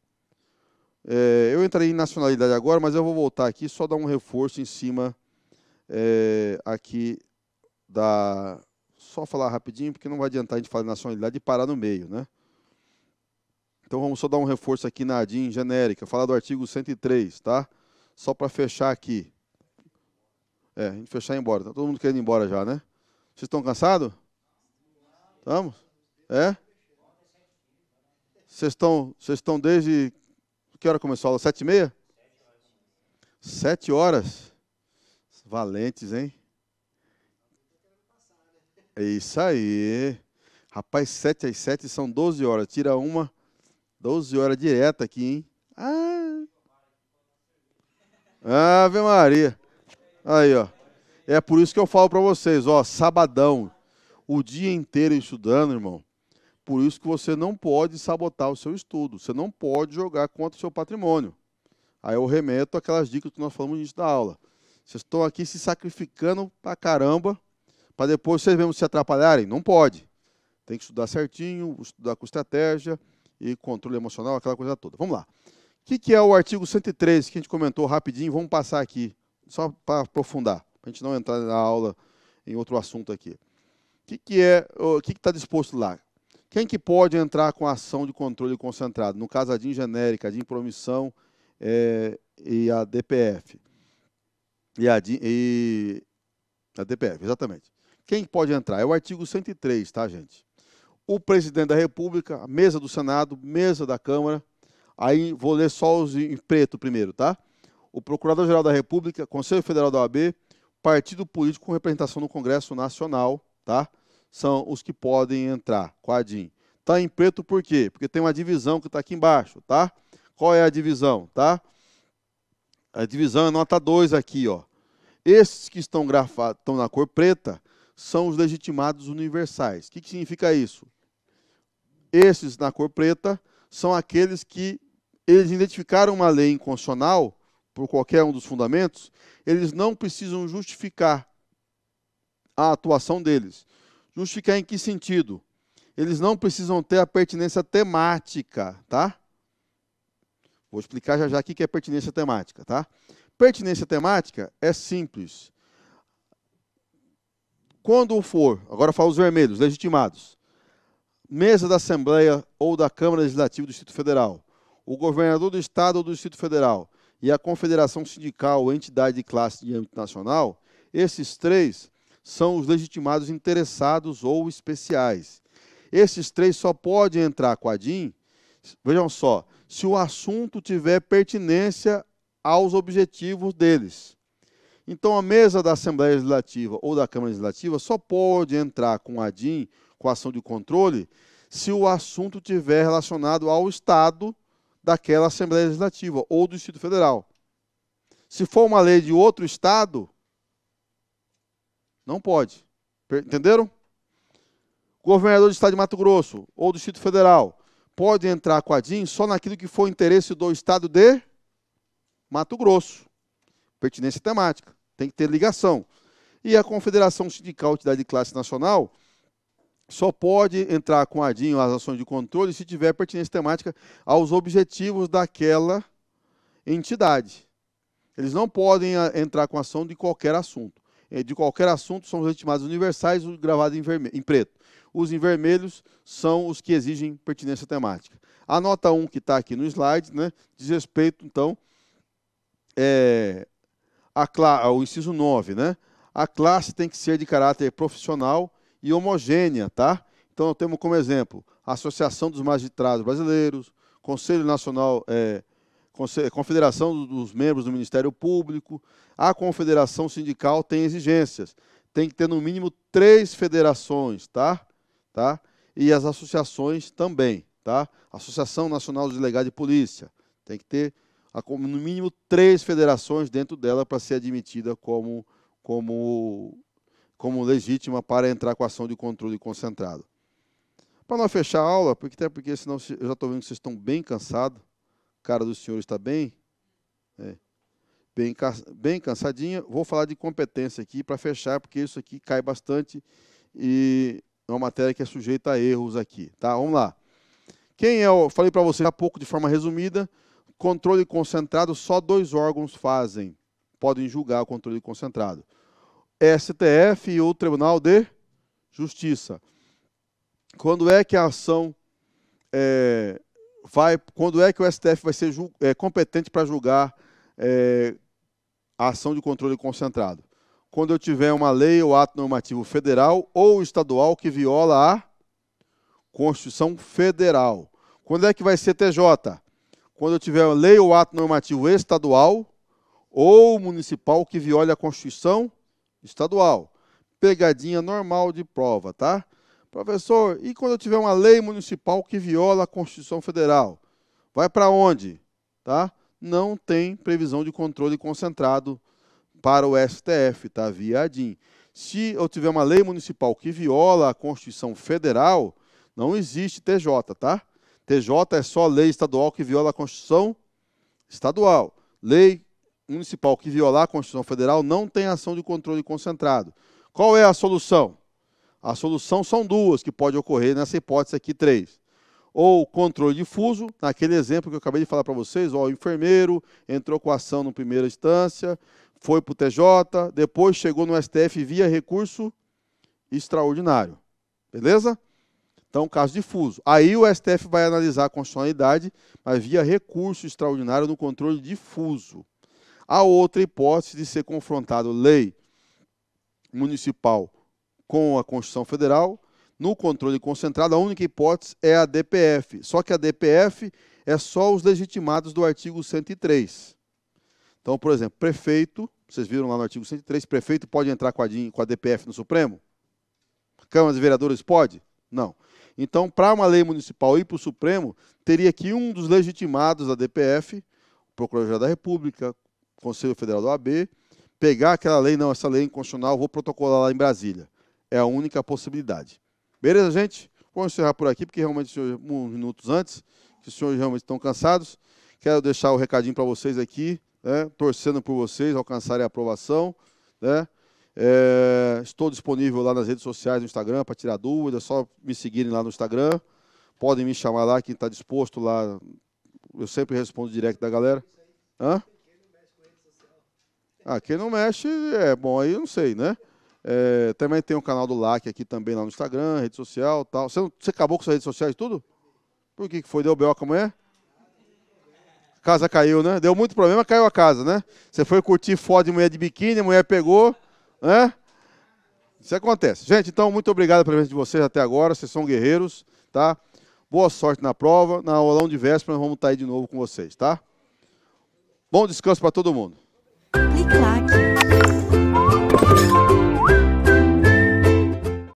Eu entrarei em nacionalidade agora, mas eu vou voltar aqui, só dar um reforço em cima aqui da... Só falar rapidinho, porque não vai adiantar a gente falar de nacionalidade e parar no meio, né? Então vamos só dar um reforço aqui na ADIM genérica, falar do artigo 103, tá? Só para fechar aqui. A gente fechar e ir embora. Tá todo mundo querendo ir embora já, né? Vocês estão cansados? Estamos? Vocês estão desde... Que hora começou a aula? 7h30? 7 horas? Valentes, hein? É isso aí. Rapaz, 7 às 7 são 12 horas. Tira uma, 12 horas direto aqui, hein? Ave Maria. Aí, ó. É por isso que eu falo para vocês, ó, sabadão, o dia inteiro estudando, irmão. Por isso que você não pode sabotar o seu estudo. Você não pode jogar contra o seu patrimônio. Aí eu remeto àquelas dicas que nós falamos no início da aula. Vocês estão aqui se sacrificando pra caramba, para depois vocês mesmos se atrapalharem? Não pode. Tem que estudar certinho, estudar com estratégia e controle emocional, aquela coisa toda. Vamos lá. O que é o artigo 113 que a gente comentou rapidinho? Vamos passar aqui, só para aprofundar, para a gente não entrar na aula em outro assunto aqui. O que está disposto lá? Quem que pode entrar com ação de controle concentrado? No caso, a DIN genérica, a DIN por omissão e a DPF. E a DPF, exatamente. Quem pode entrar? É o artigo 103, tá, gente? O presidente da República, a mesa do Senado, mesa da Câmara. Aí vou ler só os em preto primeiro, tá? O Procurador-Geral da República, Conselho Federal da OAB, partido político com representação no Congresso Nacional, tá? São os que podem entrar com a DIN. Tá em preto por quê? Porque tem uma divisão que está aqui embaixo, tá? Qual é a divisão, tá? A divisão é nota 2 aqui, ó. Esses que estão grafados, estão na cor preta, são os legitimados universais. O que significa isso? Esses na cor preta são aqueles que eles identificaram uma lei inconstitucional por qualquer um dos fundamentos, eles não precisam justificar a atuação deles. Justificar em que sentido? Eles não precisam ter a pertinência temática, tá? Vou explicar já já o que é pertinência temática, tá? Pertinência temática é simples. Quando for, agora falo os vermelhos, legitimados, mesa da Assembleia ou da Câmara Legislativa do Distrito Federal, o governador do Estado ou do Distrito Federal e a confederação sindical ou entidade de classe de âmbito nacional, esses três são os legitimados interessados ou especiais. Esses três só podem entrar com a DIN, vejam só, se o assunto tiver pertinência aos objetivos deles. Então, a mesa da Assembleia Legislativa ou da Câmara Legislativa só pode entrar com a DIN, com a ação de controle, se o assunto tiver relacionado ao Estado daquela Assembleia Legislativa ou do Distrito Federal. Se for uma lei de outro Estado, não pode. Entenderam? Governador do Estado de Mato Grosso ou do Distrito Federal pode entrar com a DIN só naquilo que for interesse do Estado de Mato Grosso. Pertinência temática. Tem que ter ligação. E a Confederação Sindical Entidade de Classe Nacional só pode entrar com a DIN ou as ações de controle se tiver pertinência temática aos objetivos daquela entidade. Eles não podem entrar com ação de qualquer assunto. De qualquer assunto são os legitimados universais, os gravados em preto. Os em vermelhos são os que exigem pertinência temática. A nota 1 que está aqui no slide, né, diz respeito, então, ao inciso 9, né? A classe tem que ser de caráter profissional e homogênea, tá? Então, temos como exemplo a Associação dos Magistrados Brasileiros, Conselho Nacional, Confederação dos Membros do Ministério Público, a Confederação Sindical tem exigências. Tem que ter, no mínimo, 3 federações, tá? E as associações também, tá? Associação Nacional dos Delegados de Polícia. Tem que ter, no mínimo, 3 federações dentro dela para ser admitida como legítima para entrar com a ação de controle concentrado. Para não fechar a aula, até porque senão eu já estou vendo que vocês estão bem cansados, a cara do senhor está bem cansadinha, vou falar de competência aqui para fechar, porque isso aqui cai bastante e é uma matéria que é sujeita a erros aqui. Tá? Vamos lá. Falei para vocês há pouco de forma resumida, controle concentrado só 2 órgãos podem julgar o controle concentrado. STF e o Tribunal de Justiça. Quando é que a ação quando é que o STF vai ser competente para julgar a ação de controle concentrado? Quando eu tiver uma lei ou ato normativo federal ou estadual que viola a Constituição Federal. Quando é que vai ser TJ? Quando eu tiver uma lei ou ato normativo estadual ou municipal que viole a Constituição estadual. Pegadinha normal de prova, tá? Professor, e quando eu tiver uma lei municipal que viola a Constituição Federal? Vai para onde? Tá? Não tem previsão de controle concentrado para o STF, tá? Via ADIM. Se eu tiver uma lei municipal que viola a Constituição Federal, não existe TJ, tá? TJ é só lei estadual que viola a Constituição estadual. Lei municipal que violar a Constituição Federal não tem ação de controle concentrado. Qual é a solução? A solução são duas que pode ocorrer, nessa hipótese aqui, 3. Ou controle difuso, naquele exemplo que eu acabei de falar para vocês, ó, o enfermeiro entrou com a ação na primeira instância, foi para o TJ, depois chegou no STF via recurso extraordinário. Beleza? Então, caso difuso. Aí o STF vai analisar a constitucionalidade, mas via recurso extraordinário no controle difuso. A outra hipótese de ser confrontado lei municipal com a Constituição Federal, no controle concentrado, a única hipótese é a DPF. Só que a DPF é só os legitimados do artigo 103. Então, por exemplo, prefeito, vocês viram lá no artigo 103, prefeito pode entrar com a DPF no Supremo? Câmara de Vereadores pode? Não. Então, para uma lei municipal ir para o Supremo, teria que um dos legitimados da DPF, Procurador-Geral da República, Conselho Federal da OAB, pegar aquela lei, não, essa lei é inconstitucional, vou protocolar lá em Brasília. É a única possibilidade. Beleza, gente? Vamos encerrar por aqui, porque realmente, uns minutos antes, que os senhores realmente estão cansados. Quero deixar o recadinho para vocês aqui, né, torcendo por vocês alcançarem a aprovação. Né? Estou disponível lá nas redes sociais, no Instagram, para tirar dúvidas, é só me seguirem lá no Instagram. Podem me chamar lá, quem está disposto lá. Eu sempre respondo direto da galera. Hã? Ah, quem não mexe, bom, aí eu não sei, né? Também tem o canal do LAC aqui também lá no Instagram, rede social e tal. Você acabou com suas redes sociais e tudo? Por que foi? Deu B.O. com a mulher? A casa caiu, né? Deu muito problema, caiu a casa, né? Você foi curtir foto de mulher de biquíni, a mulher pegou, né? Isso acontece. Gente, então, muito obrigado pela presença de vocês até agora. Vocês são guerreiros, tá? Boa sorte na prova. Na aulão de véspera, nós vamos estar aí de novo com vocês, tá? Bom descanso para todo mundo. Clique like.